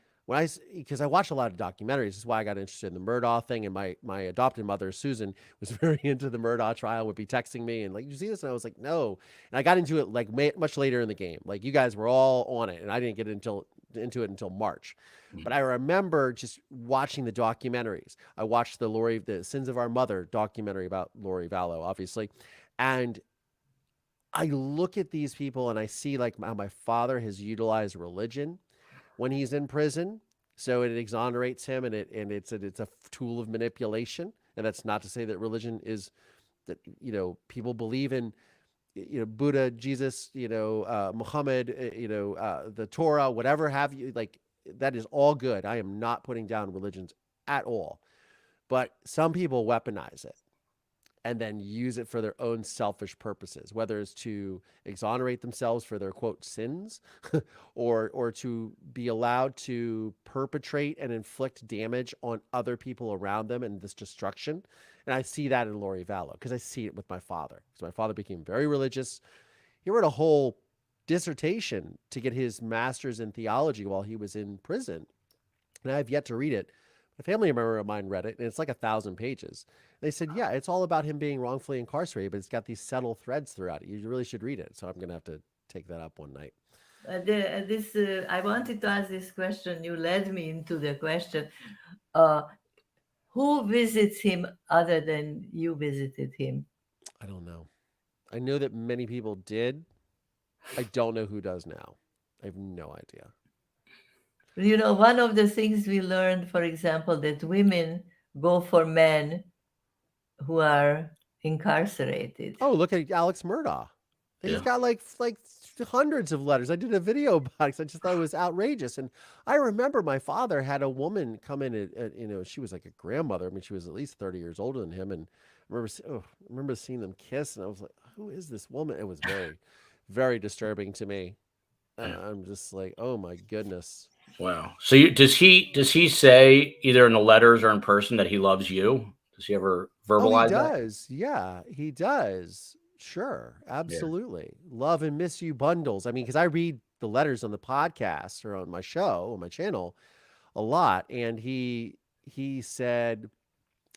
because I watch a lot of documentaries. This is why I got interested in the Murdaugh thing. And my adopted mother, Susan, was very into the Murdaugh trial, would be texting me and like, you see this? And I was like, no. And I got into it like much later in the game. Like, you guys were all on it, and I didn't get into it until March. But I remember just watching the documentaries. I watched the Sins of Our Mother documentary about Lori Vallow, obviously. And I look at these people and I see like how my father has utilized religion when he's in prison, so it exonerates him, and it's a tool of manipulation. And that's not to say that religion is that, people believe in, Buddha, Jesus, Muhammad, the Torah, whatever have you, like, that is all good. I am not putting down religions at all, but some people weaponize it and then use it for their own selfish purposes, whether it's to exonerate themselves for their, quote, sins, or to be allowed to perpetrate and inflict damage on other people around them and this destruction. And I see that in Lori Vallow, because I see it with my father. Because my father became very religious. He wrote a whole dissertation to get his master's in theology while he was in prison. And I have yet to read it. A family member of mine read it, and it's like 1,000 pages. They said, yeah, it's all about him being wrongfully incarcerated, but it's got these subtle threads throughout it. You really should read it. So I'm going to have to take that up one night. I wanted to ask this question. You led me into the question. Who visits him other than you visited him? I don't know. I know that many people did. I don't know who does now. I have no idea. One of the things we learned, for example, that women go for men who are incarcerated. Oh, look at Alex Murdaugh. He's got like hundreds of letters. I did a video about it. I just thought it was outrageous. And I remember my father had a woman come in, she was like a grandmother. I mean, she was at least 30 years older than him. And I remember seeing them kiss, and I was like, who is this woman? It was very, very disturbing to me. I'm just like, oh my goodness. Wow. So does he say either in the letters or in person that he loves you? Does he ever verbalize that? Oh, he does. Yeah, he does. Sure. Absolutely. Yeah. Love and miss you bundles. I mean, because I read the letters on the podcast or on my show, on my channel a lot. And he said,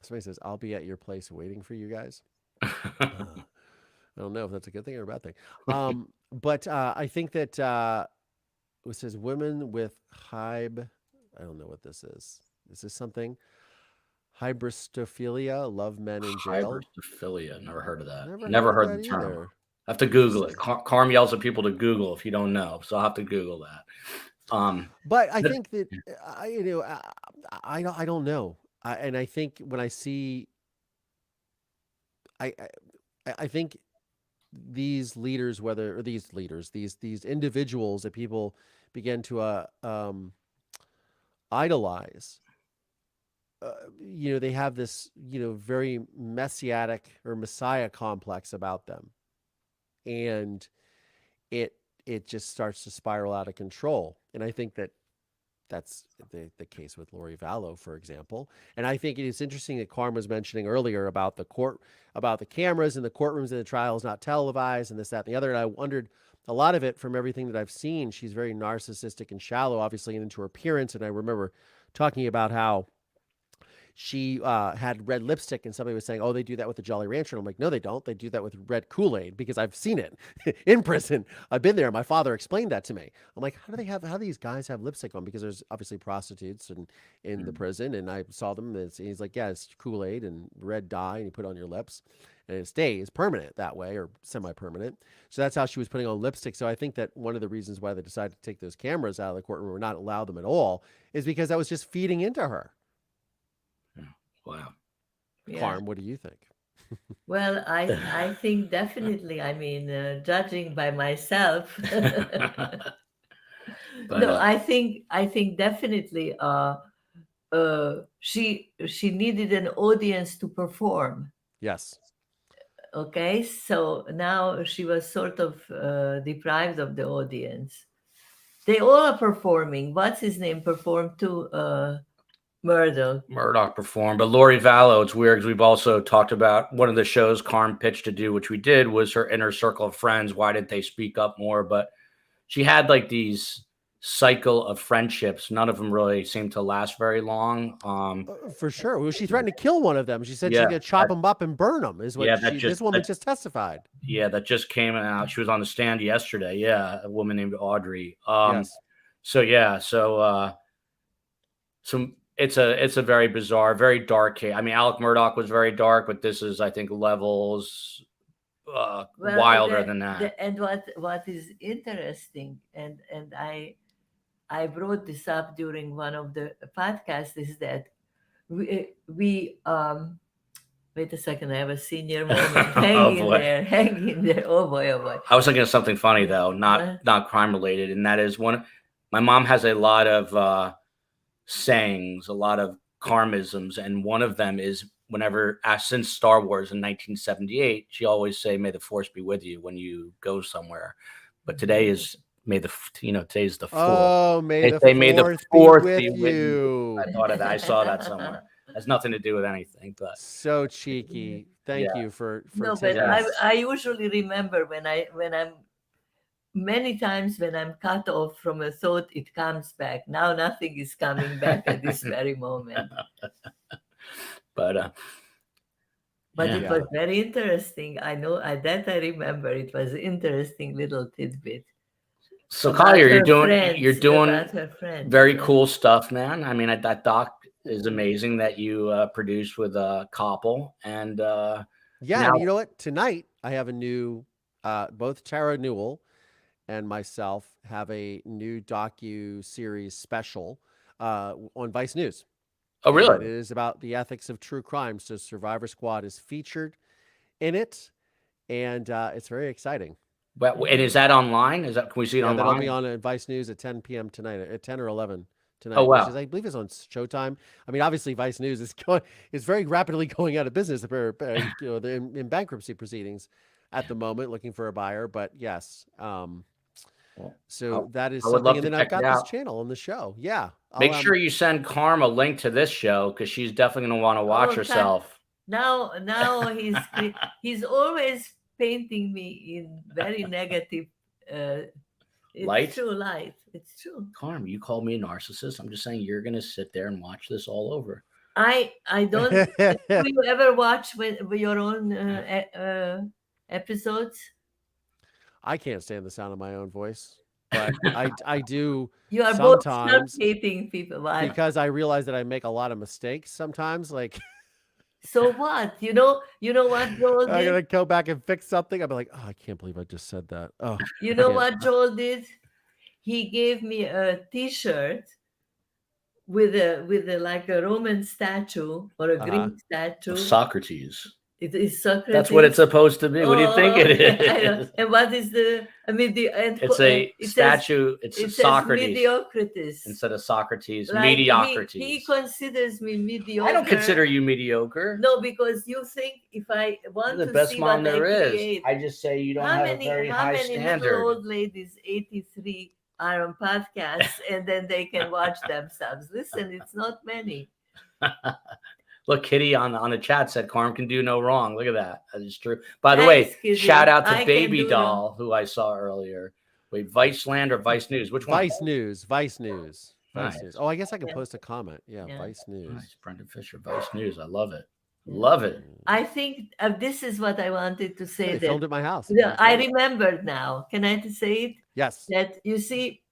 somebody says, I'll be at your place waiting for you guys. I don't know if that's a good thing or a bad thing. But I think that it says women with I don't know what this is. Is this something? Hybristophilia, love men in jail. Hybristophilia, never heard of that. Never heard the term. either. I have to Google it. Karm yells at people to Google if you don't know, so I'll have to Google that. But I think that I don't know, and I think when I see, I think these leaders, these individuals that people begin to idolize, they have this, very messianic or messiah complex about them, and it just starts to spiral out of control. And I think that that's the case with Lori Vallow, for example. And I think it is interesting that Karm was mentioning earlier about the cameras in the courtrooms and the trial is not televised and this, that, and the other. And I wondered, a lot of it, from everything that I've seen, she's very narcissistic and shallow, obviously, into her appearance. And I remember talking about how she had red lipstick, and somebody was saying, "Oh, they do that with the Jolly Rancher." And I'm like, "No, they don't. They do that with red Kool-Aid because I've seen it in prison. I've been there. My father explained that to me." I'm like, how do these guys have lipstick on? Because there's obviously prostitutes in the prison, and I saw them. And he's like, "Yeah, it's Kool-Aid and red dye, and you put it on your lips, and it stays permanent that way, or semi-permanent." So that's how she was putting on lipstick. So I think that one of the reasons why they decided to take those cameras out of the courtroom or not allow them at all is because that was just feeding into her. Wow. Yeah. Karm, what do you think? Well, I think definitely. I mean, judging by myself, But, no, I think definitely. She needed an audience to perform. Yes. Okay, so now she was sort of deprived of the audience. They all are performing. What's his name performed too? Murdoch performed, but Lori Vallow, it's weird because we've also talked about one of the shows Karm pitched to do, which we did, was her inner circle of friends. Why didn't they speak up more? But she had like these cycle of friendships. None of them really seemed to last very long. For sure. Well, she threatened to kill one of them. She said Yeah, she's going to chop them up and burn them, is what this woman just testified. Yeah, that just came out. She was on the stand yesterday. Yeah, a woman named Audrey. Yes. So it's a very bizarre, very dark case. I mean, Alec Murdoch was very dark, but this is, I think, levels wilder than that. And what is interesting, and I brought this up during one of the podcasts, is that we wait a second, I have a senior moment. Hang in there. Oh boy. I was thinking of something funny though, not crime related, and that is my mom has a lot of sayings, a lot of karmisms, and one of them is whenever, since Star Wars in 1978, she always say, "May the Force be with you" when you go somewhere. But today is today's the 4th. Oh, may the Fourth be with you. I thought of that. I saw that somewhere. It has nothing to do with anything, but so cheeky. Thank you for no, but I usually remember when I'm many times when I'm cut off from a thought, it comes back. Now nothing is coming back at this very moment. But it was very interesting. I know that I remember. It was an interesting little tidbit. So Collier, you're doing very cool stuff, man. I mean, that doc is amazing that you produced with Koppel, and now, you know what? Tonight I have a new, both Tara Newell and myself have a new docu-series special on Vice News. Oh, really? And it is about the ethics of true crime. So Survivor Squad is featured in it, and it's very exciting. But and is that online? Can we see it online? That'll be on Vice News at 10 p.m. tonight, at 10 or 11 tonight. Oh, wow. Which is, I believe, it's on Showtime. I mean, obviously, Vice News is very rapidly going out of business. They're in bankruptcy proceedings at the moment, looking for a buyer. But yes, so that is something. And then I've got this channel on the show. Yeah. Make sure you send Karm a link to this show, because she's definitely going to want to watch herself. Now he's always painting me in very negative light. True light. It's true. Karm, you called me a narcissist. I'm just saying you're going to sit there and watch this all over. I don't. Do you ever watch your own episodes? I can't stand the sound of my own voice, but I do. You are sometimes both hating people. Why? Because I realize that I make a lot of mistakes sometimes. Like, so what? You know what Joel did? I'm gonna go back and fix something. I'll be like, oh, I can't believe I just said that. Oh, you know what Joel did? He gave me a T-shirt with a like a Roman statue or a Greek statue. Socrates. It is Socrates. That's what it's supposed to be. What do you think it is? And what is the? I mean, it's a statue. It's Socrates. Mediocrities instead of Socrates. Like mediocrities. He considers me mediocre. I don't consider you mediocre. No, because you think if I want You're to the best see mom what there I is. create, I just say you don't have a very high standard. How many little old ladies, 83, are on podcasts and then they can watch themselves? Listen, it's not many. Look, Kitty on the chat said Karm can do no wrong. Look at that. That is true. By the way, Kitty. Shout out to Baby Doll, who I saw earlier. Wait, Viceland or Vice News? Which one? Vice News. Vice News. Vice Nice. News. Oh, I guess I can Yeah. post a comment. Yeah, Yeah. Vice News. Nice. Brendan Fisher, Vice News. I love it. Yeah. Love it. I think this is what I wanted to Yeah, say. they That filmed at my house. I remembered now. Can I say it? Yes. That you see,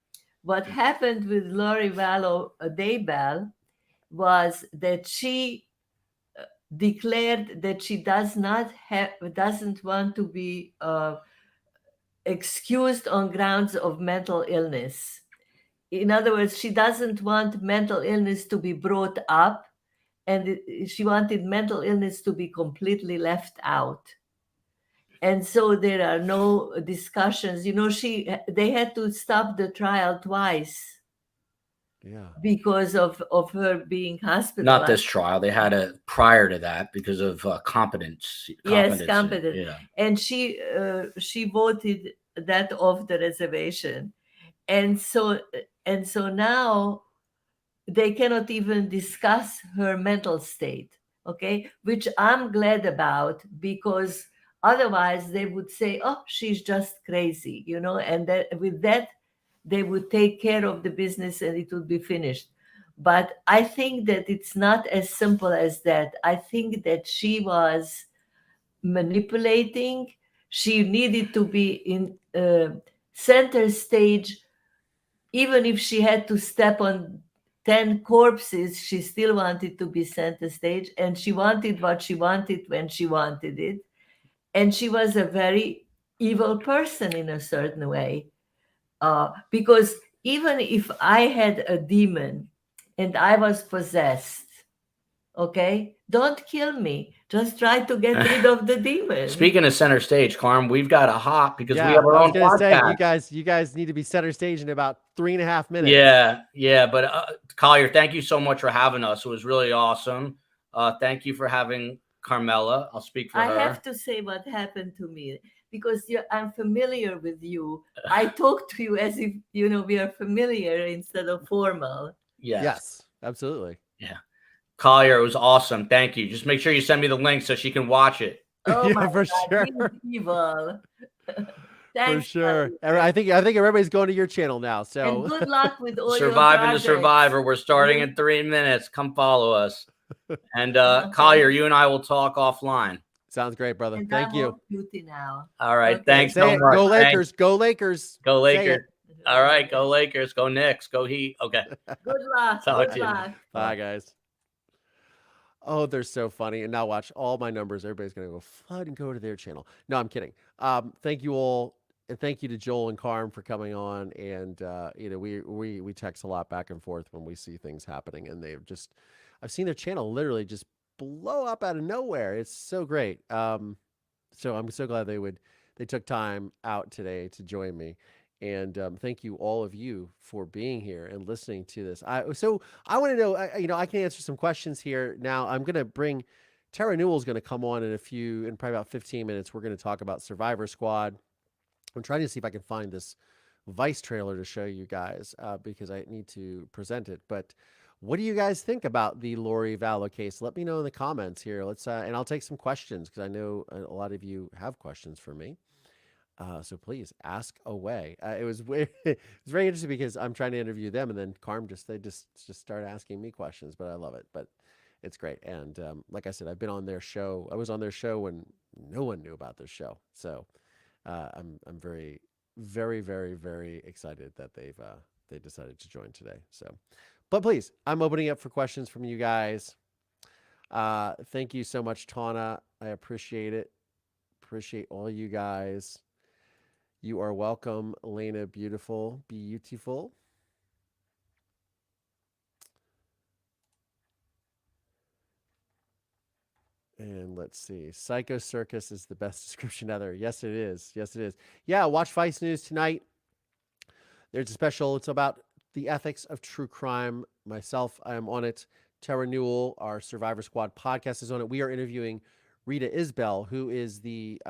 what happened with Lori Vallow Daybell was that she declared that she doesn't want to be excused on grounds of mental illness. In other words, she doesn't want mental illness to be brought up, and she wanted mental illness to be completely left out. And so there are no discussions. They had to stop the trial twice Yeah. because of her being hospitalized. Not this trial. They had a prior to that because of competence. Yes, competent. Yeah. And she voted that off the reservation, and so now they cannot even discuss her mental state. Okay, which I'm glad about, because otherwise they would say, "Oh, she's just crazy," and with that they would take care of the business and it would be finished. But I think that it's not as simple as that. I think that she was manipulating. She needed to be in center stage. Even if she had to step on 10 corpses, she still wanted to be center stage, and she wanted what she wanted when she wanted it. And she was a very evil person in a certain way. Because even if I had a demon and I was possessed, okay, don't kill me. Just try to get rid of the demon. Speaking of center stage, Karm, we've got a hop because we Yeah, have our I was own gonna say podcast. you guys need to be center stage in about 3.5 minutes. Yeah. But Collier, thank you so much for having us. It was really awesome. Thank you for having Carmela. I'll speak for her. I have to say what happened to me, because I'm familiar with you. I talk to you as if we are familiar instead of formal. Yes, absolutely. Yeah. Collier, it was awesome. Thank you. Just make sure you send me the link so she can watch it. Oh Yeah, my for God, sure. he's evil. For Thanks, sure. Collier. I think everybody's going to your channel now. So And good luck with all Surviving your the Survivor. We're starting in 3 minutes. Come follow us. And Collier, you and I will talk offline. Sounds great, brother. And Thank I'm you. on duty now. All right. Okay. Thanks Say so it. much. Go Thanks. Lakers. Go Lakers. Go Say Lakers. it. All right. Go Lakers. Go Knicks. Go Heat. Okay. Good luck. Talk Good to you. luck. Bye, guys. Oh, they're so funny. And now watch all my numbers. Everybody's going to go flood and go to their channel. No, I'm kidding. Thank you all. And thank you to Joel and Karm for coming on. And, we text a lot back and forth when we see things happening. And I've seen their channel literally just blow up out of nowhere. It's so great. So I'm so glad they took time out today to join me. And thank you, all of you, for being here and listening to this. I want to know, I can answer some questions here. Now, I'm going to bring Tara Newell's going to come on in probably about 15 minutes. We're going to talk about Survivor Squad. I'm trying to see if I can find this Vice trailer to show you guys because I need to present it. But what do you guys think about the Lori Vallow case? Let me know in the comments here. And I'll take some questions because I know a lot of you have questions for me. So please ask away. It was very interesting because I'm trying to interview them, and then Karm they just start asking me questions. But I love it. But it's great. And like I said, I've been on their show. I was on their show when no one knew about this show. So I'm very, very, very, very excited that they decided to join today. So, but please, I'm opening up for questions from you guys. Thank you so much, Tana. I appreciate it. Appreciate all you guys. You are welcome, Elena. Beautiful. And let's see. Psycho Circus is the best description ever. Yes, it is. Yes, it is. Yeah, watch Vice News tonight. There's a special. It's about the ethics of true crime. Myself, I am on it. Tara Newell, our Survivor Squad podcast, is on it. We are interviewing Rita Isbell, who is the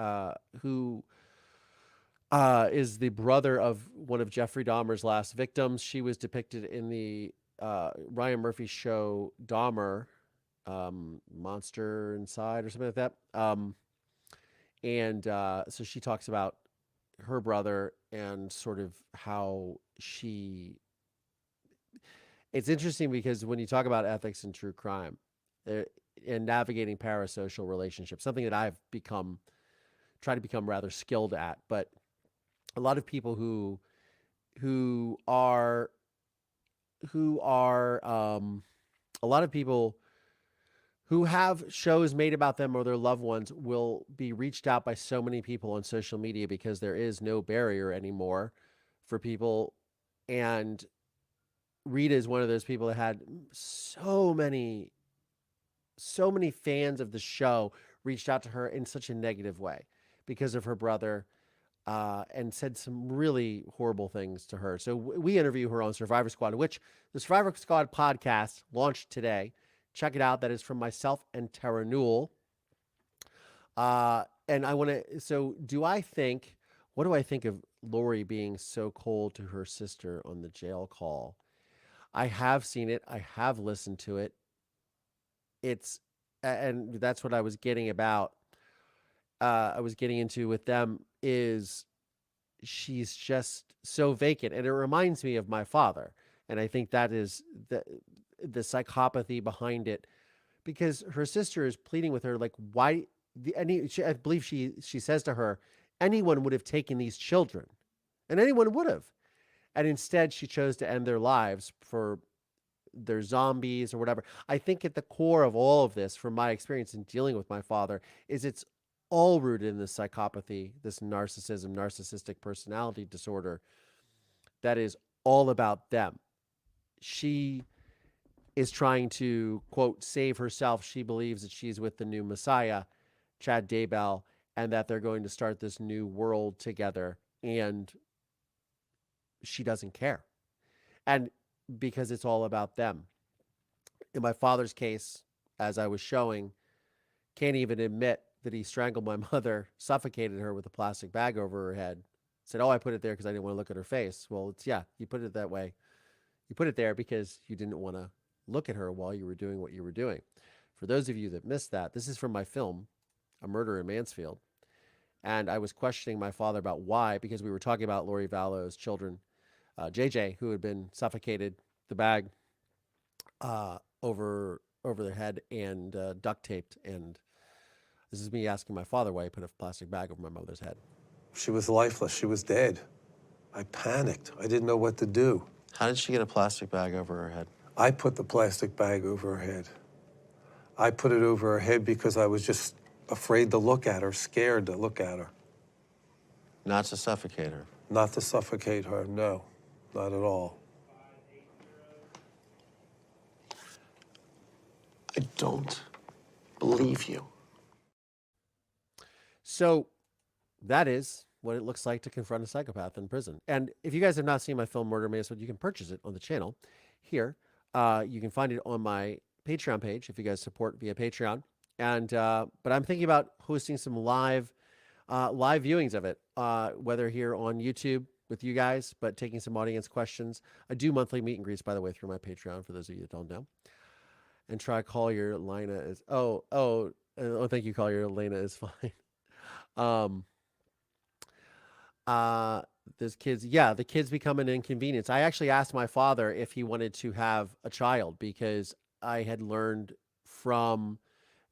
brother of one of Jeffrey Dahmer's last victims. She was depicted in the Ryan Murphy show Dahmer, Monster Inside or something like that. So she talks about her brother and sort of how it's interesting because when you talk about ethics and true crime uh, and navigating parasocial relationships, something that I've try to become rather skilled at, but a lot of people who are who are a lot of people who have shows made about them or their loved ones will be reached out by so many people on social media because there is no barrier anymore for people. And Rita is one of those people that had so many fans of the show reached out to her in such a negative way because of her brother, and said some really horrible things to her. So we interview her on Survivor Squad, which the Survivor Squad podcast launched today. Check it out. That is from myself and Tara Newell. And I want to. So, what do I think of Lori being so cold to her sister on the jail call? I have seen it. I have listened to it. And that's what I was getting about. I was getting into with them is she's just so vacant, and it reminds me of my father. And I think that is the psychopathy behind it, because her sister is pleading with her, like, why? I believe she says to her, anyone would have taken these children, and anyone would have, and instead she chose to end their lives for their zombies or whatever. I think at the core of all of this, from my experience in dealing with my father, is it's all rooted in this psychopathy, this narcissism, narcissistic personality disorder that is all about them. She is trying to, quote, save herself. She believes that she's with the new Messiah, Chad Daybell, and that they're going to start this new world together. And she doesn't care. And because it's all about them. In my father's case, as I was showing, can't even admit that he strangled my mother, suffocated her with a plastic bag over her head, said, oh, I put it there because I didn't want to look at her face. Well, you put it that way. You put it there because you didn't want to look at her while you were doing what you were doing. For those of you that missed that, this is from my film, A Murder in Mansfield. And I was questioning my father about why, because we were talking about Lori Vallow's children, JJ, who had been suffocated, the bag over their head and duct taped. And this is me asking my father why he put a plastic bag over my mother's head. She was lifeless. She was dead. I panicked. I didn't know what to do. How did she get a plastic bag over her head? I put the plastic bag over her head. I put it over her head because I was just afraid to look at her, scared to look at her. Not to suffocate her. Not to suffocate her, no, not at all. I don't believe you. So that is what it looks like to confront a psychopath in prison. And if you guys have not seen my film Murder Mansfield, you can purchase it on the channel here. You can find it on my Patreon page if you guys support via Patreon. And but I'm thinking about hosting some live viewings of it, whether here on YouTube with you guys, but taking some audience questions. I do monthly meet and greets, by the way, through my Patreon for those of you that don't know. And try Collier. Lena is thank you, Collier. Lena is fine. There's kids. Yeah, the kids become an inconvenience. I actually asked my father if he wanted to have a child because I had learned from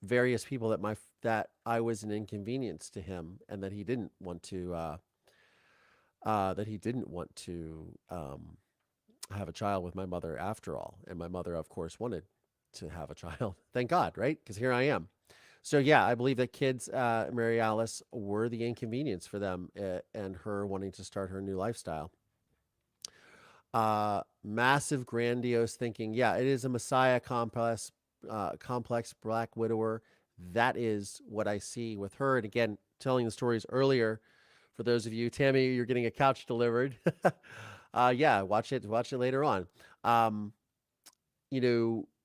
various people that I was an inconvenience to him and that he didn't want to have a child with my mother after all. And my mother, of course, wanted to have a child. Thank God, right? Because here I am. So yeah, I believe that kids, Mary Alice, were the inconvenience for them, and her wanting to start her new lifestyle. Massive, grandiose thinking. Yeah, it is a Messiah complex Black widower. That is what I see with her. And again, telling the stories earlier, for those of you, Tammy, you're getting a couch delivered. Yeah, watch it later on.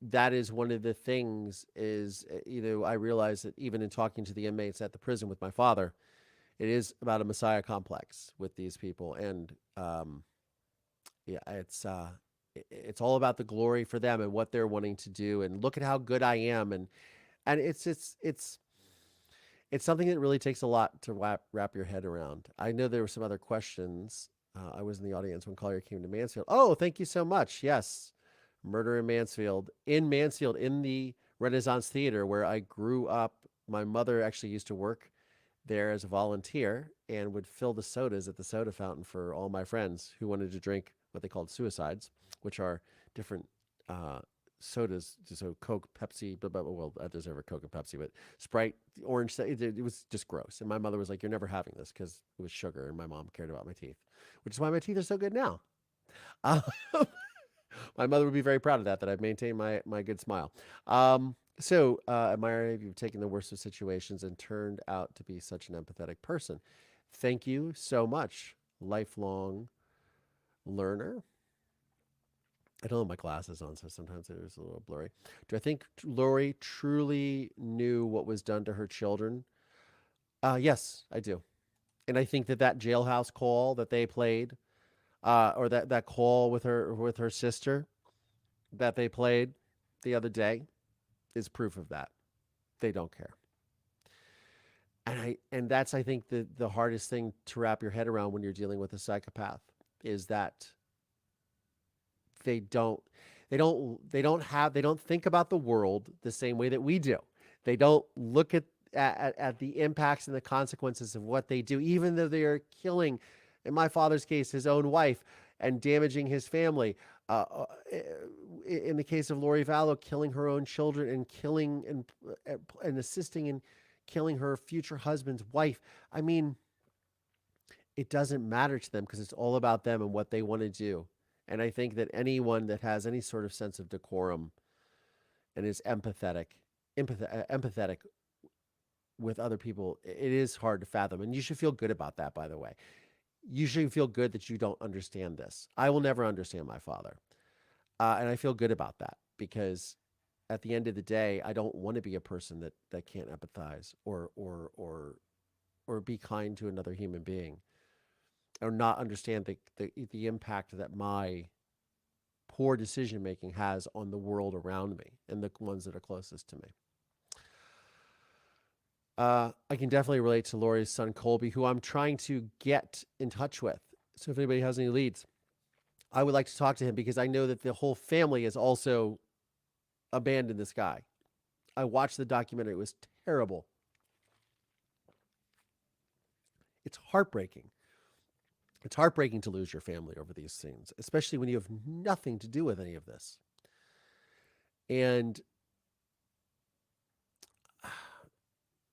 That is one of the things is, I realize that even in talking to the inmates at the prison with my father, it is about a Messiah complex with these people. And yeah, it's all about the glory for them and what they're wanting to do. And look at how good I am. And it's something that really takes a lot to wrap your head around. I know there were some other questions. I was in the audience when Collier came to Mansfield. Oh, thank you so much. Yes. Murder in Mansfield. In Mansfield, in the Renaissance Theater where I grew up. My mother actually used to work there as a volunteer and would fill the sodas at the soda fountain for all my friends who wanted to drink what they called suicides, which are different sodas. So Coke, Pepsi, well, there's never Coke and Pepsi, but Sprite, orange. It was just gross. And my mother was like, "You're never having this," because it was sugar, and my mom cared about my teeth, which is why my teeth are so good now. Uh, my mother would be very proud of that I've maintained my good smile. Admire you've taken the worst of situations and turned out to be such an empathetic person. Thank you so much, lifelong learner. I don't have my glasses on, so sometimes it is a little blurry. Do I think Lori truly knew what was done to her children? Yes, I do. And I think that jailhouse call that they played, or that call with her sister that they played the other day, is proof of that. They don't care. And that's, I think, the hardest thing to wrap your head around when you're dealing with a psychopath is that they don't think about the world the same way that we do. They don't look at the impacts and the consequences of what they do, even though they are killing, in my father's case, his own wife and damaging his family. In the case of Lori Vallow, killing her own children and killing and assisting in killing her future husband's wife. I mean, it doesn't matter to them because it's all about them and what they want to do. And I think that anyone that has any sort of sense of decorum and is empathetic with other people, it is hard to fathom. And you should feel good about that, by the way. You should feel good that you don't understand this. I will never understand my father. And I feel good about that because at the end of the day, I don't want to be a person that can't empathize or be kind to another human being or not understand the impact that my poor decision making has on the world around me and the ones that are closest to me. I can definitely relate to Lori's son, Colby, who I'm trying to get in touch with. So if anybody has any leads, I would like to talk to him because I know that the whole family has also abandoned this guy. I watched the documentary. It was terrible. It's heartbreaking. It's heartbreaking to lose your family over these things, especially when you have nothing to do with any of this. And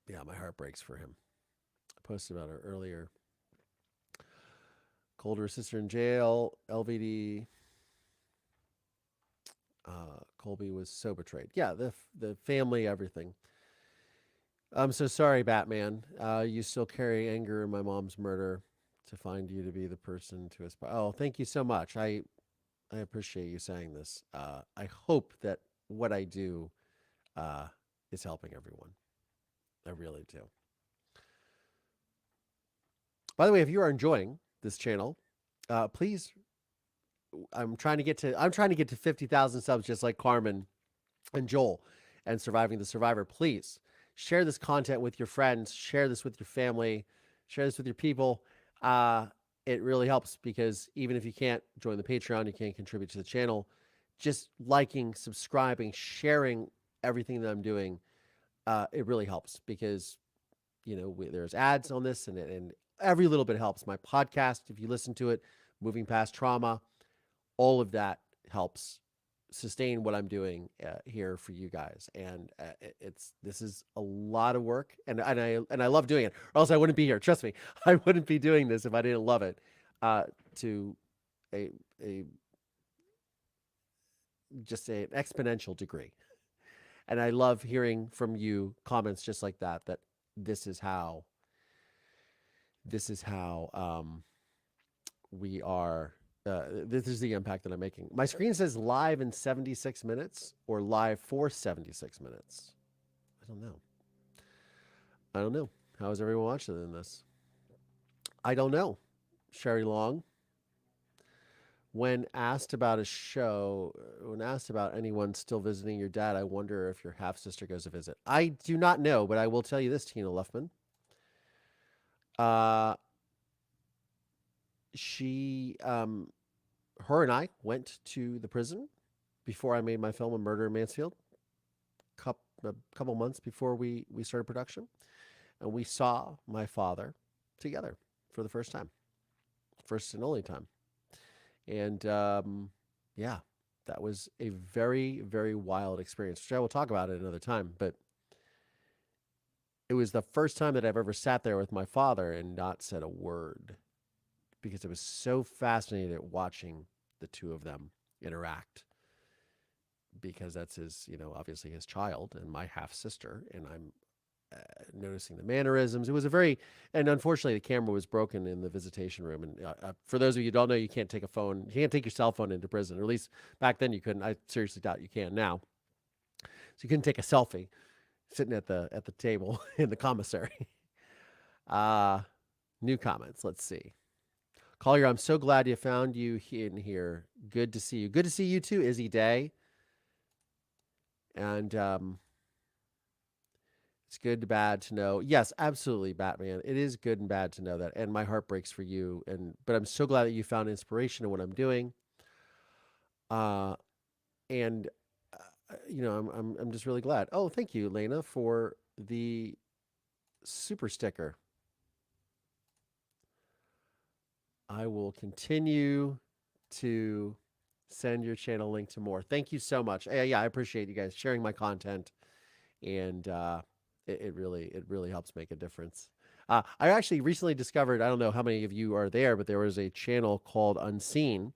yeah, my heart breaks for him. I posted about it earlier. Colder sister in jail, LVD. Colby was so betrayed. Yeah, the family, everything. I'm so sorry, Batman. You still carry anger in my mom's murder to find you to be the person to aspire. Oh, thank you so much. I appreciate you saying this. I hope that what I do is helping everyone. I really do. By the way, if you are enjoying this channel, please. I'm trying to get to 50,000 subs, just like Carmen and Joel, and Surviving the Survivor. Please share this content with your friends. Share this with your family. Share this with your people. It really helps because even if you can't join the Patreon, you can't contribute to the channel. Just liking, subscribing, sharing everything that I'm doing, it really helps because there's ads on this, and every little bit helps. My podcast, if you listen to it, Moving Past Trauma, all of that helps sustain what I'm doing here for you guys. And this is a lot of work, and I love doing it, or else I wouldn't be here. Trust me, I wouldn't be doing this if I didn't love it. To just an exponential degree. And I love hearing from you comments just like that. That this is how we are. This is the impact that I'm making. My screen says live in 76 minutes or live for 76 minutes. I don't know. How is everyone watching this? I don't know. Sherry Long. When asked about anyone still visiting your dad, I wonder if your half-sister goes to visit. I do not know, but I will tell you this, Tina Luffman. She, her and I went to the prison before I made my film, A Murder in Mansfield, a couple months before we started production, and we saw my father together for the first time, first and only time. And yeah, that was a very, very wild experience, which I will talk about at another time. But it was the first time that I've ever sat there with my father and not said a word, because it was so fascinating watching the two of them interact, because that's his, obviously his child and my half sister. And I'm noticing the mannerisms. It was and unfortunately the camera was broken in the visitation room. And for those of you who don't know, you can't take your cell phone into prison, or at least back then you couldn't. I seriously doubt you can now. So you couldn't take a selfie sitting at the table in the commissary. New comments. Let's see. Collier, I'm so glad you found you in here. Good to see you. Good to see you too, Izzy Day. And it's good and bad to know. Yes, absolutely, Batman. It is good and bad to know that. And my heart breaks for you. But I'm so glad that you found inspiration in what I'm doing. And I'm just really glad. Oh, thank you, Lena, for the super sticker. I will continue to send your channel link to more. Thank you so much. Yeah, I appreciate you guys sharing my content, and it really helps make a difference. I actually recently discovered, I don't know how many of you are there, but there was a channel called Unseen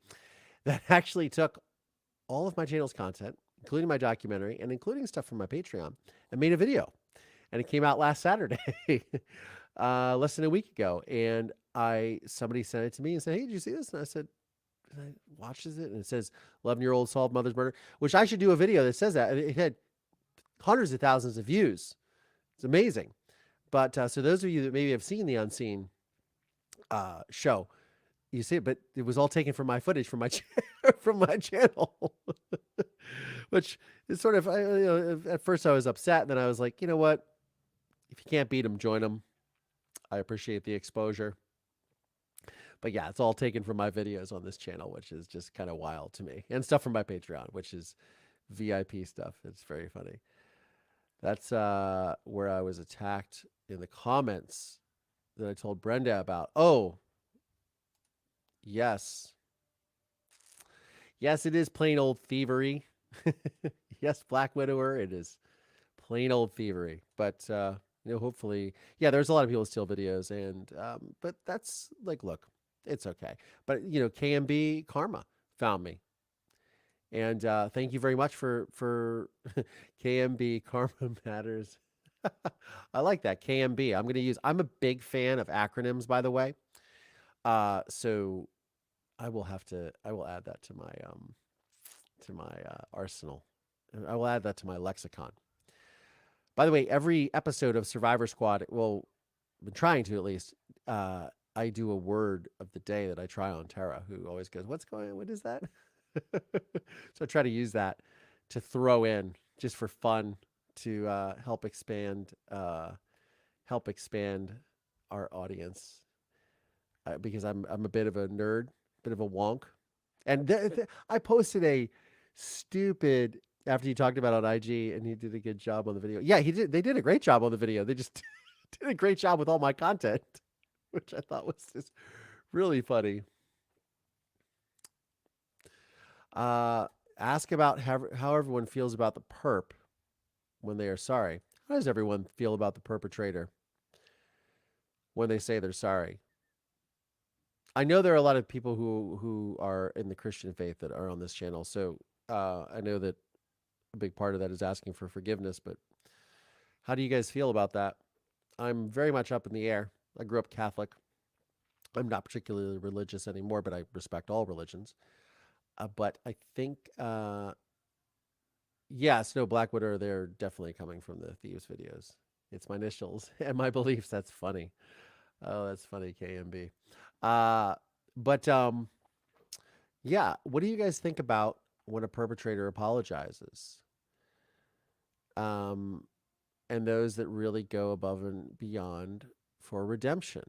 that actually took all of my channel's content, including my documentary and including stuff from my Patreon, and made a video. And it came out last Saturday, less than a week ago. And somebody sent it to me and said, "Hey, did you see this?" And I said, and I watches it, and it says 11-year-old solved mother's murder, which I should do a video that says that. It had hundreds of thousands of views. It's amazing. But so those of you that maybe have seen the Unseen show, you see it, but it was all taken from my footage from my from my channel, which is sort of, at first I was upset, and then I was like, you know what? If you can't beat them, join them. I appreciate the exposure. But yeah, it's all taken from my videos on this channel, which is just kind of wild to me. And stuff from my Patreon, which is VIP stuff. It's very funny. That's where I was attacked in the comments that I told Brenda about. Oh, yes. Yes, it is plain old thievery. Yes, Black Widower, it is plain old thievery. But, hopefully, yeah, there's a lot of people who steal videos. But that's like, look, it's okay. But, KMB Karma found me. And thank you very much for KMB Karma Matters. I like that, KMB. I'm a big fan of acronyms, by the way. So I will add that to my arsenal. I will add that to my lexicon. By the way, every episode of Survivor Squad, well, I've been trying to at least, I do a word of the day that I try on Tara, who always goes, what is that? So I try to use that to throw in just for fun to help expand our audience, because I'm a bit of a nerd, bit of a wonk. And I posted a stupid, after you talked about on IG, and he did a good job on the video. Yeah, he did. They did a great job on the video. They just did a great job with all my content, which I thought was just really funny. Ask about how everyone feels about the perp when they are sorry. How does everyone feel about the perpetrator when they say they're sorry? I know there are a lot of people who are in the Christian faith that are on this channel, so I know that a big part of that is asking for forgiveness, but how do you guys feel about that? I'm very much up in the air. I grew up Catholic. I'm not particularly religious anymore, but I respect all religions. But I think, yes, no, Black Widow, they're definitely coming from the Thieves videos. It's my initials and my beliefs. That's funny. Oh, that's funny, KMB. But yeah, what do you guys think about when a perpetrator apologizes? And those that really go above and beyond for redemption.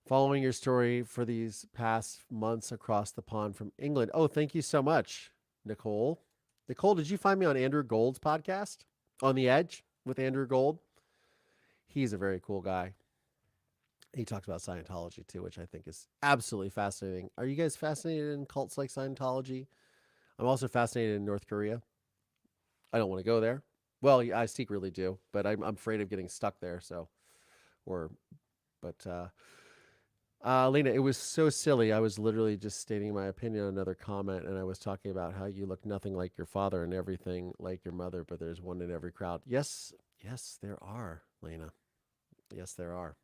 Following your story for these past months across the pond from England. Oh, thank you so much, Nicole. Nicole, did you find me on Andrew Gold's podcast, On the Edge with Andrew Gold? He's a very cool guy. He talks about Scientology too, which I think is absolutely fascinating. Are you guys fascinated in cults like Scientology? I'm also fascinated in North Korea. I don't want to go there. Well, I secretly do, but I'm afraid of getting stuck there. So, Lena, it was so silly. I was literally just stating my opinion on another comment, and I was talking about how you look nothing like your father and everything like your mother, but there's one in every crowd. Yes, yes, there are, Lena. Yes, there are.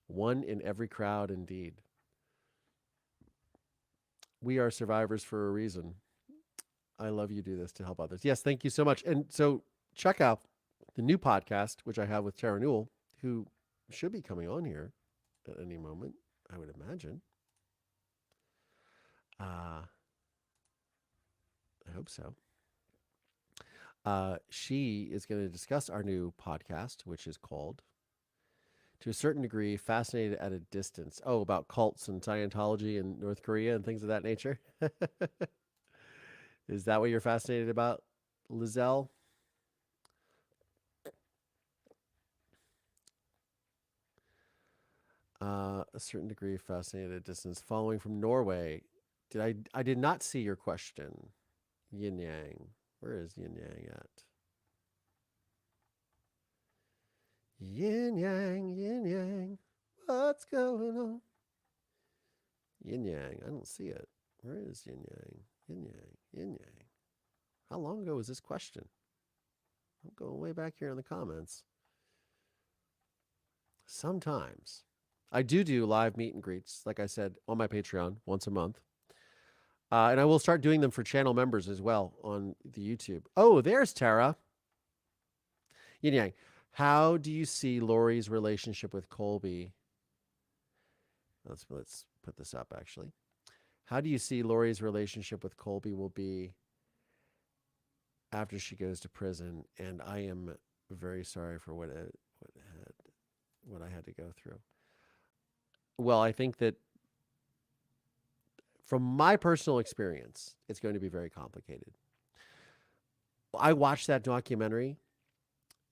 One in every crowd, indeed. We are survivors for a reason. I love you do this to help others. Yes, thank you so much. And so check out the new podcast, which I have with Tara Newell, who should be coming on here at any moment, I would imagine. I hope so. She is going to discuss our new podcast, which is called, to a certain degree, Fascinated at a Distance. Oh, about cults and Scientology and North Korea and things of that nature. Is that what you're fascinated about, Lizelle? A certain degree, fascinated at a distance. Following from Norway. I did not see your question. Yin Yang. Where is Yin Yang at? Yin Yang, Yin Yang. What's going on? Yin Yang. I don't see it. Where is Yin Yang? Yin Yang, Yin Yang. How long ago was this question? I'm going way back here in the comments. Sometimes. I do live meet and greets, like I said, on my Patreon once a month. And I will start doing them for channel members as well on the YouTube. Oh, there's Tara. Yin Yang. How do you see Lori's relationship with Colby? Let's put this up, actually. How do you see Lori's relationship with Colby will be after she goes to prison? And I am very sorry for what I had to go through. Well, I think that from my personal experience, it's going to be very complicated. I watched that documentary,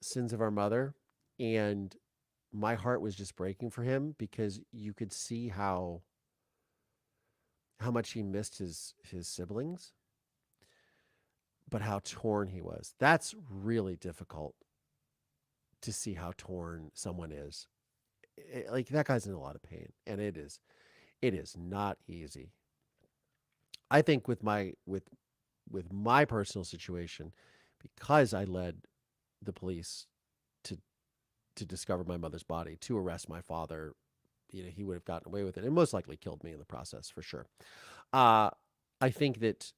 Sins of Our Mother, and my heart was just breaking for him because you could see how much he missed his siblings, but how torn he was. That's really difficult to see how torn someone is. Like that guy's in a lot of pain, and it is not easy. I think with my personal situation, because I led the police to discover my mother's body, to arrest my father, he would have gotten away with it and most likely killed me in the process for sure. I think that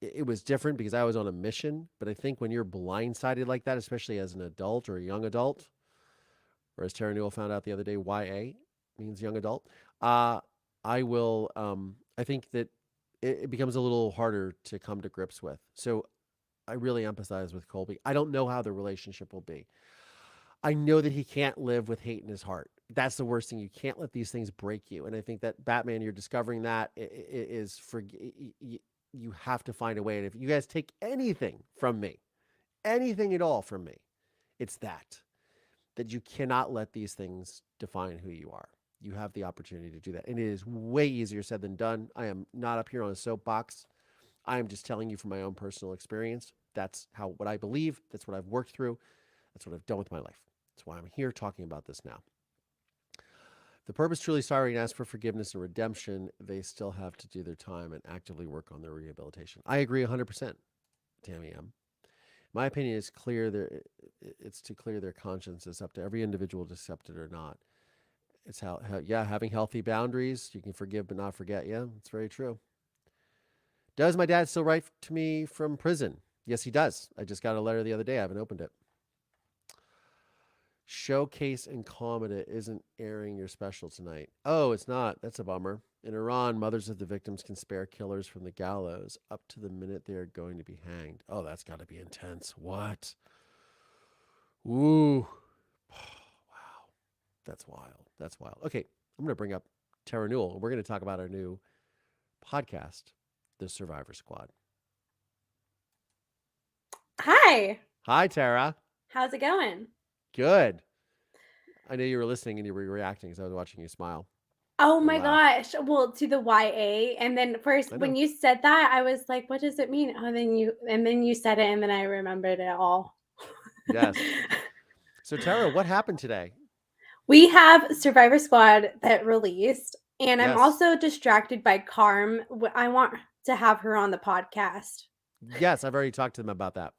it was different because I was on a mission, but I think when you're blindsided like that, especially as an adult or a young adult, or as Tara Newell found out the other day, YA means young adult. I think that it becomes a little harder to come to grips with. So I really empathize with Colby. I don't know how the relationship will be. I know that he can't live with hate in his heart. That's the worst thing. You can't let these things break you. And I think that Batman, you're discovering that is for you have to find a way. And if you guys take anything from me, anything at all from me, it's that you cannot let these things define who you are. You have the opportunity to do that. And it is way easier said than done. I am not up here on a soapbox. I am just telling you from my own personal experience. That's what I believe. That's what I've worked through. That's what I've done with my life. That's why I'm here talking about this now. The purpose truly sorry and ask for forgiveness and redemption. They still have to do their time and actively work on their rehabilitation. I agree 100%, Tammy M. My opinion is clear. It's to clear their conscience. It's up to every individual to accept it or not. It's having healthy boundaries. You can forgive but not forget. Yeah, it's very true. Does my dad still write to me from prison? Yes, he does. I just got a letter the other day. I haven't opened it. Showcase and Comedy isn't airing your special tonight. Oh, it's not. That's a bummer. In Iran, mothers of the victims can spare killers from the gallows up to the minute they are going to be hanged. Oh, that's got to be intense. What? Ooh. Wow. That's wild. That's wild. Okay, I'm going to bring up Tara Newell. We're going to talk about our new podcast, The Survivor Squad. Hi, Hi, Tara. how's it going? Good. I know you were listening and you were reacting because I was watching you smile. Oh and my laugh. gosh. Well, to the YA. And then first I know. when you said that, I was like, what does it mean? Oh, then you said it and then I remembered it all. Yes. So, Tara, what happened today? We have Survivor Squad that released, and I'm Yes. also distracted by Karm. I want to have her on the podcast. Yes, I've already talked to them about that.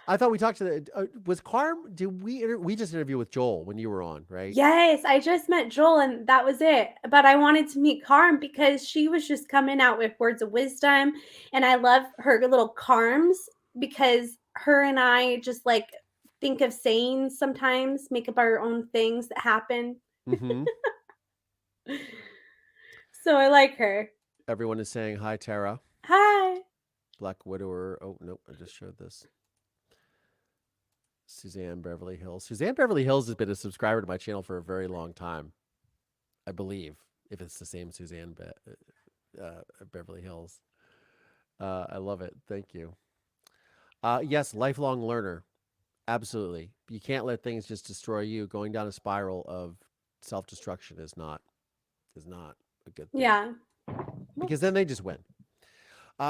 I thought we talked to the was Karm. Did we just interviewed with Joel when you were on, right? Yes, I just met Joel and that was it. But I wanted to meet Karm because she was just coming out with words of wisdom. And I love her little Karms because her and I just like think of sayings sometimes, make up our own things that happen. Mm-hmm. So I like her. Everyone is saying hi, Tara. Hi. Black Widower. Oh, nope. I just showed this. Suzanne Beverly Hills. Suzanne Beverly Hills has been a subscriber to my channel for a very long time. I believe, if it's the same Suzanne Beverly Hills. I love it. Thank you. Yes, lifelong learner. Absolutely. You can't let things just destroy you. Going down a spiral of self-destruction is not a good thing. Yeah. Because then they just win.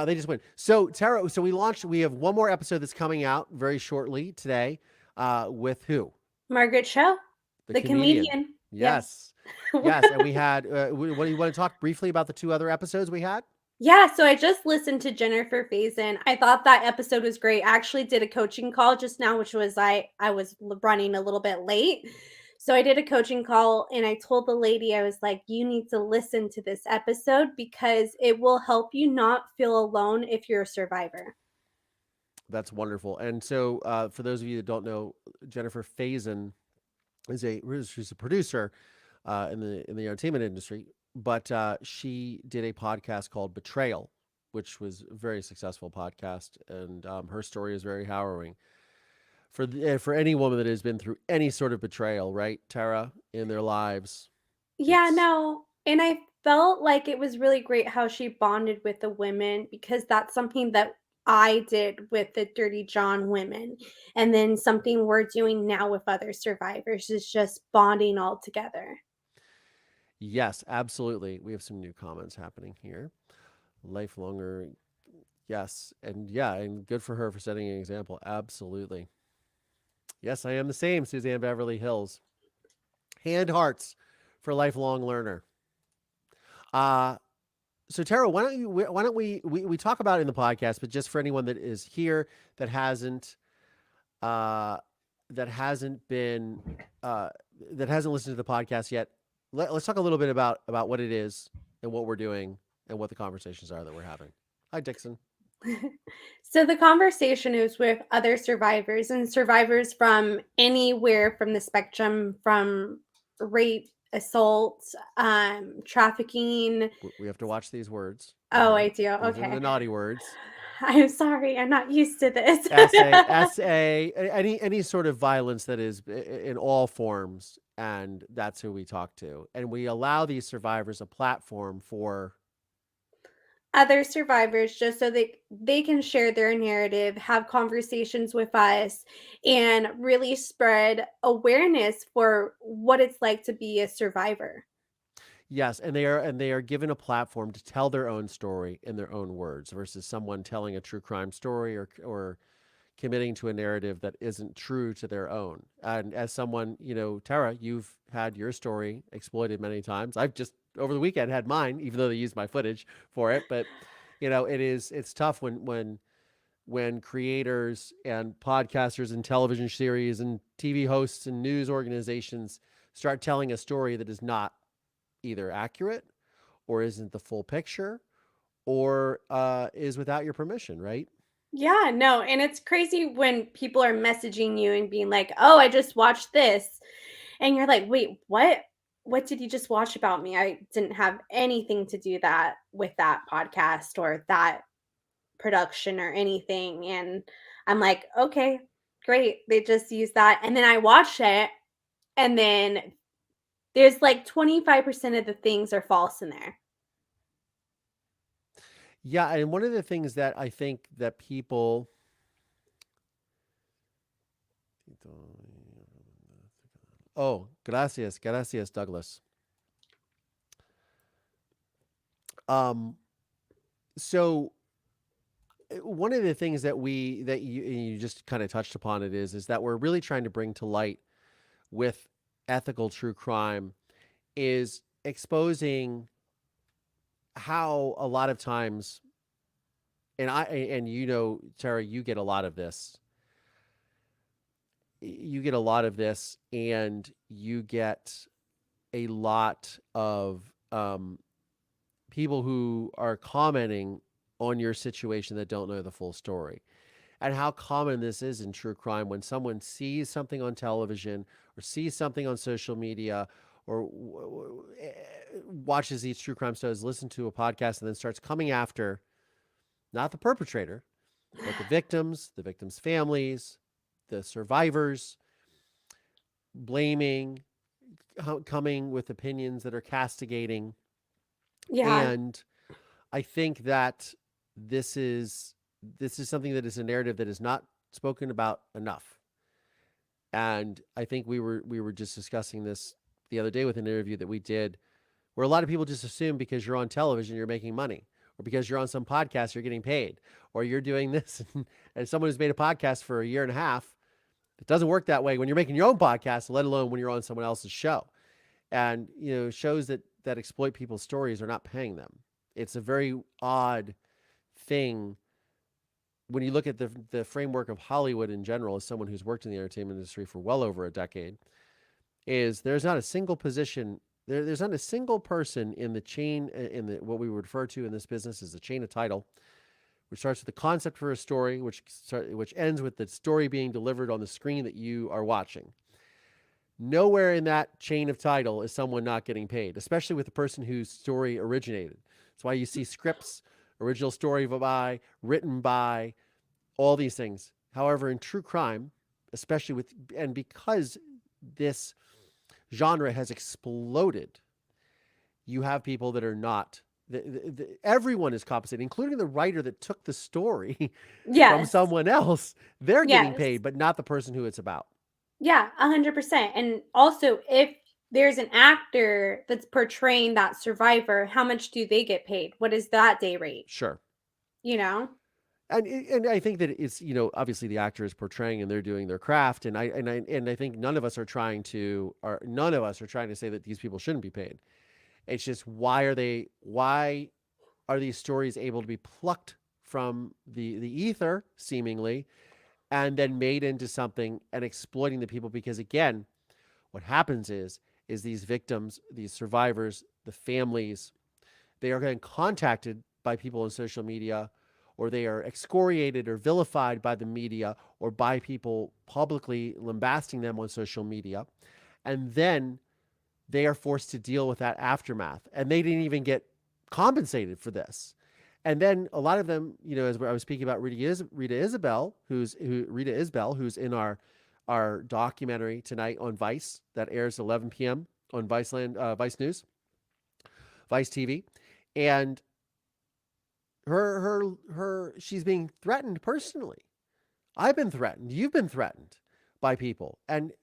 They just win. So, Tara, we have one more episode that's coming out very shortly today with who? Margaret Cho, the comedian. Yes. Yes. And we had, what do you want to talk briefly about the two other episodes we had? Yeah, so I just listened to Jennifer Faison. I thought that episode was great. I actually did a coaching call just now, which was I was running a little bit late. So I did a coaching call and I told the lady, I was like, you need to listen to this episode because it will help you not feel alone if you're a survivor. That's wonderful. And so for those of you that don't know, Jennifer Faison she's a producer in the entertainment industry, but she did a podcast called Betrayal, which was a very successful podcast, and her story is very harrowing for any woman that has been through any sort of betrayal, right, Tara, in their lives. Yeah, no. And I felt like it was really great how she bonded with the women because that's something that I did with the Dirty John women. And then something we're doing now with other survivors is just bonding all together. Yes, absolutely. We have some new comments happening here. Lifelonger, yes, and good for her for setting an example. Absolutely. Yes, I am the same, Suzanne Beverly Hills. Hand hearts for lifelong learner. So Tara, why don't we talk about it in the podcast, but just for anyone that is here that hasn't been that hasn't listened to the podcast yet, let's talk a little bit about what it is and what we're doing and what the conversations are that we're having. Hi, Dixon. So the conversation is with other survivors and survivors from anywhere from the spectrum, from rape, assault, trafficking. We have to watch these words. Oh, I do. These are Okay. the naughty words. I'm sorry. I'm not used to this. any sort of violence that is in all forms, and that's who we talk to. And we allow these survivors a platform for Other survivors just so they can share their narrative, have conversations with us, and really spread awareness for what it's like to be a survivor. Yes, and they are given a platform to tell their own story in their own words versus someone telling a true crime story or committing to a narrative that isn't true to their own. And as someone, Tara, you've had your story exploited many times. I've just over the weekend had mine, even though they used my footage for it. But it's tough when creators and podcasters and television series and TV hosts and news organizations start telling a story that is not either accurate or isn't the full picture or is without your permission, right? Yeah, no, and it's crazy when people are messaging you and being like, "Oh, I just watched this." And you're like, "Wait, what? What did you just watch about me? I didn't have anything to do that with that podcast or that production or anything." And I'm like, "Okay, great. They just used that." And then I watched it And then there's like 25% of the things are false in there. Yeah, and one of the things that I think that people Oh, gracias, Douglas. So one of the things that you just kind of touched upon it is that we're really trying to bring to light with ethical true crime is exposing how a lot of times, and you know, Tara, you get a lot of this. You get a lot of this, and you get a lot of people who are commenting on your situation that don't know the full story. And how common this is in true crime when someone sees something on television or sees something on social media or watches these true crime shows, listen to a podcast, and then starts coming after not the perpetrator, but the victims' families, the survivors, blaming, coming with opinions that are castigating. Yeah. And I think that this is something that is a narrative that is not spoken about enough. And I think we were just discussing this the other day with an interview that we did, where a lot of people just assume because you're on television you're making money, or because you're on some podcast you're getting paid, or you're doing this. And someone who's made a podcast for a year and a half, it doesn't work that way when you're making your own podcast, let alone when you're on someone else's show. And shows that exploit people's stories are not paying them. It's a very odd thing when you look at the framework of Hollywood in general, as someone who's worked in the entertainment industry for well over a decade, is there's not a single position, there's not a single person in the chain, in the what we would refer to in this business as the chain of title, which starts with the concept for a story, which ends with the story being delivered on the screen that you are watching. Nowhere in that chain of title is someone not getting paid, especially with the person whose story originated. That's why you see scripts, original story by, written by, all these things. However, in true crime, especially because this genre has exploded, you have people that are not. Everyone is compensated, including the writer that took the story from someone else. They're getting paid, but not the person who it's about. Yeah, 100%. And also, if there's an actor that's portraying that survivor, how much do they get paid? What is that day rate? Sure. And I think that it's, obviously the actor is portraying and they're doing their craft. And I think none of us are trying to say that these people shouldn't be paid. It's just, why are these stories able to be plucked from the ether, seemingly, and then made into something and exploiting the people? Because again, what happens is these victims, these survivors, the families, they are getting contacted by people on social media, or they are excoriated or vilified by the media, or by people publicly lambasting them on social media. And then they are forced to deal with that aftermath. And they didn't even get compensated for this. And then a lot of them, as I was speaking about Rita Isbell, who's in our documentary tonight on Vice that airs 11 p.m. on Vice News, Vice TV, and she's being threatened personally. I've been threatened. You've been threatened by people, and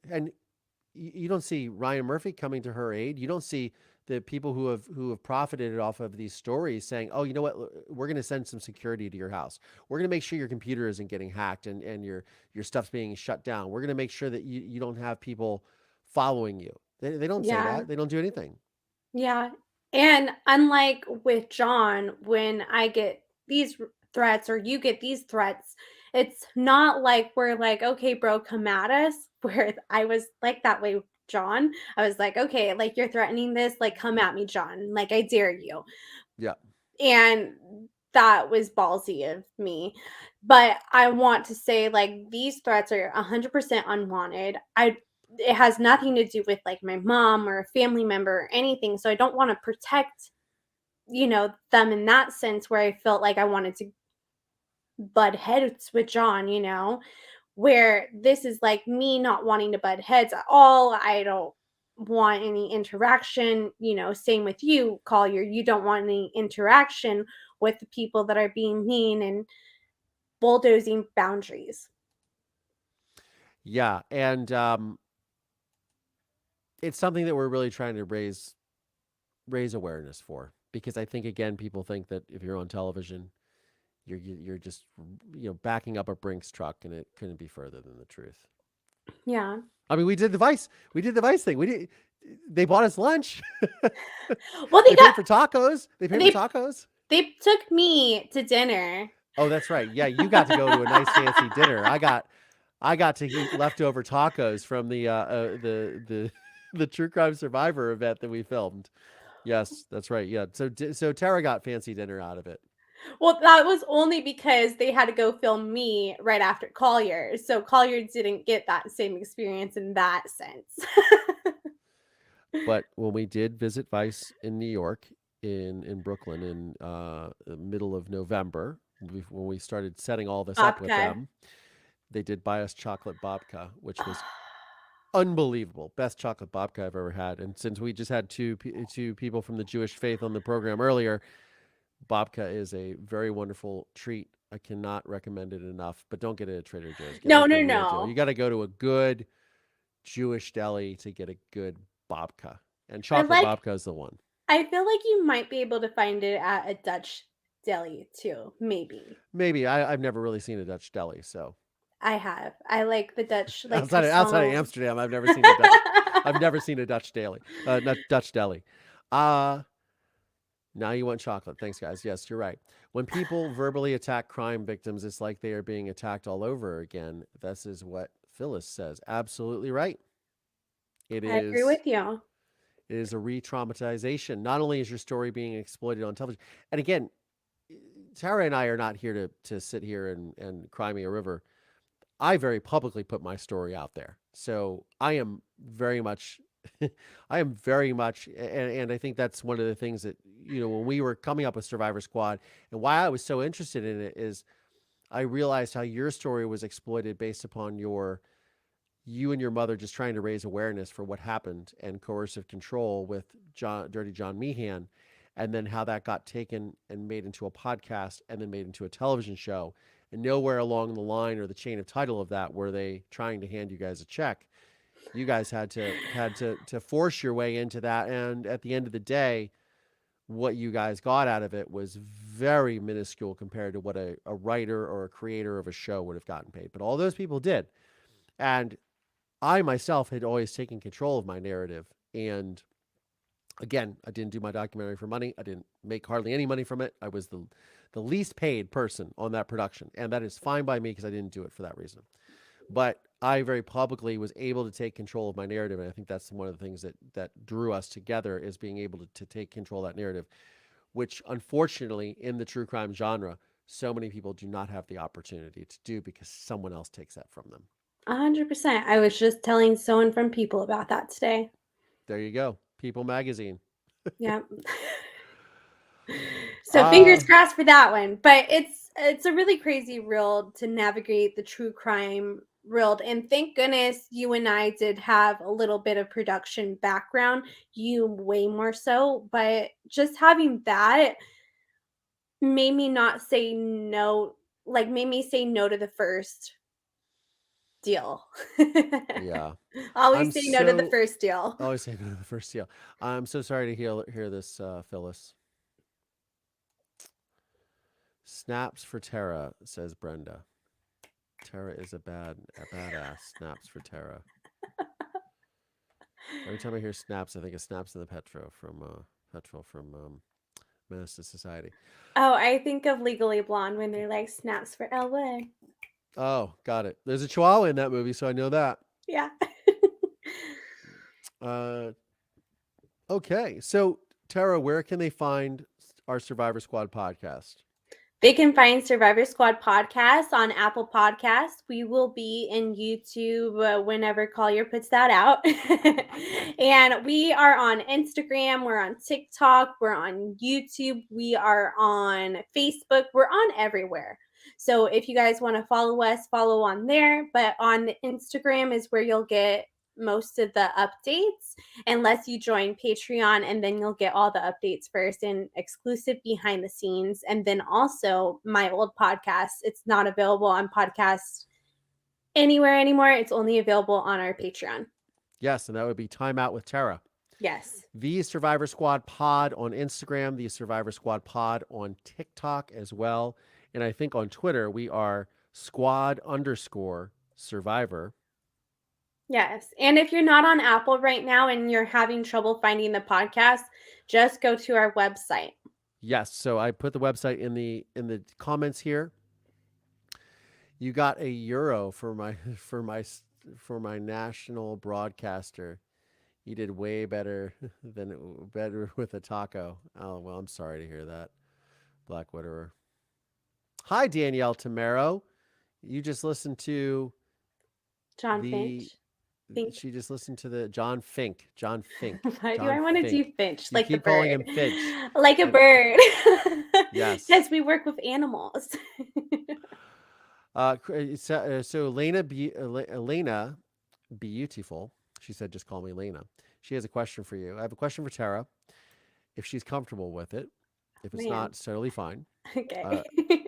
you don't see Ryan Murphy coming to her aid. You don't see the people who have profited off of these stories saying, "Oh, you know what? We're going to send some security to your house. We're going to make sure your computer isn't getting hacked and your stuff's being shut down. We're going to make sure that you don't have people following you." They don't say that. They don't do anything. Yeah. And unlike with John, when I get these threats or you get these threats, it's not like we're like, okay, bro, come at us. Where I was like that way with John. I was like, okay, like you're threatening this, like come at me, John. Like I dare you. Yeah. And that was ballsy of me. But I want to say, like, these threats are 100% unwanted. It has nothing to do with like my mom or a family member or anything. So I don't want to protect, them in that sense, where I felt like I wanted to butt heads with John, where this is like me not wanting to butt heads at all. I don't want any interaction, same with you, Collier. You don't want any interaction with the people that are being mean and bulldozing boundaries. Yeah, and it's something that we're really trying to raise awareness for, because I think, again, people think that if you're on television, you're just backing up a Brinks truck, and it couldn't be further than the truth. Yeah. I mean, we did the Vice thing. They bought us lunch. Well, They paid for tacos. They paid for tacos. They took me to dinner. Oh, that's right. Yeah, you got to go to a nice fancy dinner. I got to eat leftover tacos from the True Crime Survivor event that we filmed. Yes, that's right. Yeah. So Tara got fancy dinner out of it. Well, that was only because they had to go film me right after Collier. So Collier didn't get that same experience in that sense. But when we did visit Vice in New York, in Brooklyn, in the middle of November, when we started setting all this up with them, they did buy us chocolate babka, which was unbelievable. Best chocolate babka I've ever had. And since we just had two people from the Jewish faith on the program earlier, babka is a very wonderful treat. I cannot recommend it enough. But don't get it at Trader Joe's. No. You got to go to a good Jewish deli to get a good babka. And chocolate babka is the one. I feel like you might be able to find it at a Dutch deli too. Maybe. I've never really seen a Dutch deli, so. I have. I like the Dutch. Like outside of Amsterdam, I've never seen a Dutch. I've never seen a Dutch deli. Not Dutch deli. Now you want chocolate. Thanks, guys. Yes, you're right. When people verbally attack crime victims, it's like they are being attacked all over again. This is what Phyllis says. Absolutely right. I agree with you. It is a re-traumatization. Not only is your story being exploited on television, and again, Tara and I are not here to sit here and cry me a river. I very publicly put my story out there. So I am very much, and I think that's one of the things that, when we were coming up with Survivor Squad, and why I was so interested in it is I realized how your story was exploited based upon you and your mother just trying to raise awareness for what happened and coercive control with Dirty John Meehan, and then how that got taken and made into a podcast and then made into a television show. And nowhere along the line or the chain of title of that were they trying to hand you guys a check. You guys had to force your way into that. And at the end of the day, what you guys got out of it was very minuscule compared to what a writer or a creator of a show would have gotten paid. But all those people did. And I myself had always taken control of my narrative. And again, I didn't do my documentary for money. I didn't make hardly any money from it. I was the least paid person on that production. And that is fine by me because I didn't do it for that reason. But I very publicly was able to take control of my narrative. And I think that's one of the things that drew us together, is being able to take control of that narrative, which unfortunately in the true crime genre, so many people do not have the opportunity to do because someone else takes that from them. 100%. I was just telling someone from People about that today. There you go. People magazine. Yeah. So fingers crossed for that one. But it's a really crazy world to navigate, the true crime world. And thank goodness you and I did have a little bit of production background. You way more so. But just having that made me not say no, made me say no to the first deal. Yeah. Always say no to the first deal. Always say no to the first deal. I'm so sorry to hear this, Phyllis. Snaps for Tara, says Brenda. Tara is a badass. Snaps for Tara. Every time I hear snaps, I think of Snaps in the Petrol from Menace to Society. Oh, I think of Legally Blonde when they're like snaps for LA. Oh, got it. There's a Chihuahua in that movie, so I know that. Yeah. Okay. So, Tara, where can they find our Survivor Squad podcast? They can find Survivor Squad podcast on Apple Podcasts. We will be in YouTube whenever Collier puts that out. And we are on Instagram. We're on TikTok. We're on YouTube. We are on Facebook. We're on everywhere. So if you guys want to follow us, follow on there. But on the Instagram is where you'll get most of the updates, unless you join Patreon, and then you'll get all the updates first and exclusive behind the scenes. And then also my old podcast, it's not available on podcast anywhere anymore. It's only available on our Patreon. Yes, and that would be Time Out with Tara. Yes. The Survivor Squad Pod on Instagram, the Survivor Squad Pod on TikTok as well. And I think on Twitter, we are squad_survivor. Yes. And if you're not on Apple right now and you're having trouble finding the podcast, just go to our website. Yes. So I put the website in the comments here. You got €1 for my national broadcaster. You did way better with a taco. Oh, well, I'm sorry to hear that, Black Widower. Hi, Danielle Tamaro. You just listened to John Finch. She just listened to the John Fink. Why do I want to do Finch? You like keep the bird. calling him Finch. Like a bird. Yes. Because we work with animals. So Elena Beautiful, she said, just call me Elena. She has a question for you. I have a question for Tara, if she's comfortable with it. If it's not, it's totally fine. Okay.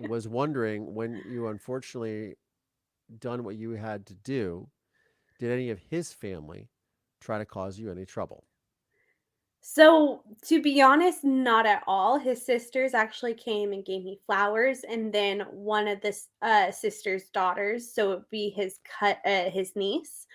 Was wondering, when you unfortunately done what you had to do, did any of his family try to cause you any trouble? So, to be honest, not at all. His sisters actually came and gave me flowers, and then one of the sister's daughters, so it would be his niece,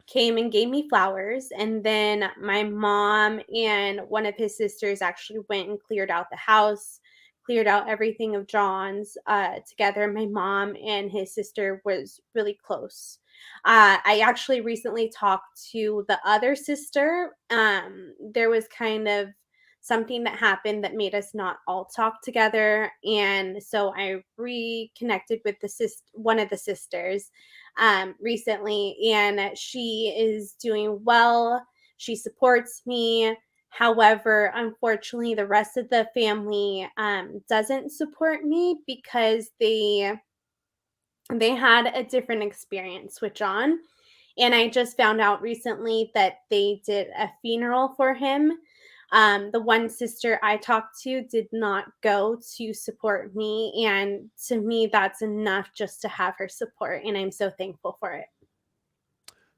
came and gave me flowers, and then my mom and one of his sisters actually went and cleared out the house, cleared out everything of John's together. My mom and his sister was really close. I actually recently talked to the other sister. There was kind of something that happened that made us not all talk together, and so I reconnected with one of the sisters recently, and she is doing well. She supports me. However, unfortunately, the rest of the family doesn't support me because they had a different experience with John. And I just found out recently that they did a funeral for him. The one sister I talked to did not go to support me. And to me, that's enough just to have her support. And I'm so thankful for it.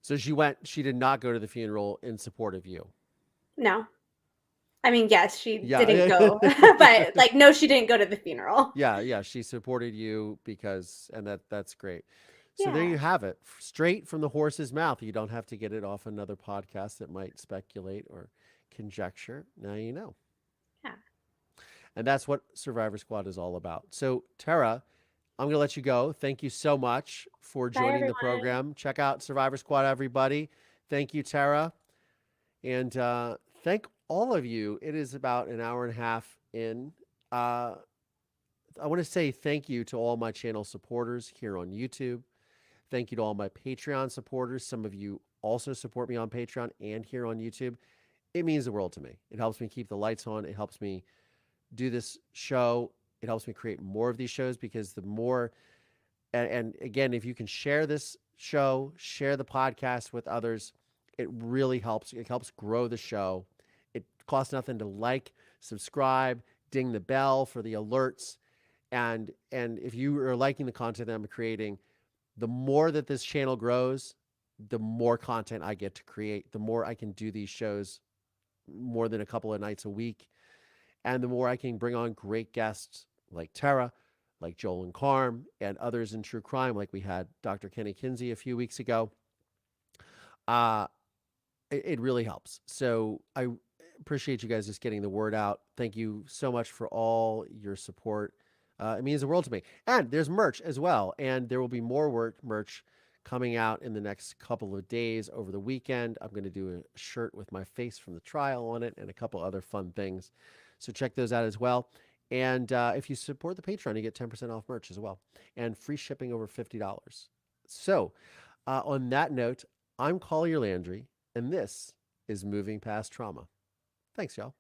So she did not go to the funeral in support of you? No. I mean, yes, she didn't go, but no, she didn't go to the funeral. Yeah, she supported you and that's great. So there Yeah. you have it, straight from the horse's mouth. You don't have to get it off another podcast that might speculate or conjecture. Now you know. Yeah. And that's what Survivor Squad is all about. So Tara, I'm going to let you go. Thank you so much for joining the program. Check out Survivor Squad, everybody. Thank you, Tara. And thank all of you. It is about an hour and a half in. I want to say thank you to all my channel supporters here on YouTube. Thank you to all my Patreon supporters. Some of you also support me on Patreon and here on YouTube. It means the world to me. It helps me keep the lights on. It helps me do this show. It helps me create more of these shows, because the more, and again, if you can share this show, share the podcast with others, it really helps. It helps grow the show. It costs nothing to like, subscribe, ding the bell for the alerts. And if you are liking the content that I'm creating, the more that this channel grows, the more content I get to create, the more I can do these shows more than a couple of nights a week. And the more I can bring on great guests like Tara, like Joel and Karm, and others in true crime, like we had Dr. Kenny Kinsey a few weeks ago. It really helps. So I appreciate you guys just getting the word out. Thank you so much for all your support. It means the world to me. And there's merch as well. And there will be more merch coming out in the next couple of days over the weekend. I'm going to do a shirt with my face from the trial on it and a couple other fun things. So check those out as well. And if you support the Patreon, you get 10% off merch as well, and free shipping over $50. So on that note, I'm Collier Landry, and this is Moving Past Trauma. Thanks, y'all.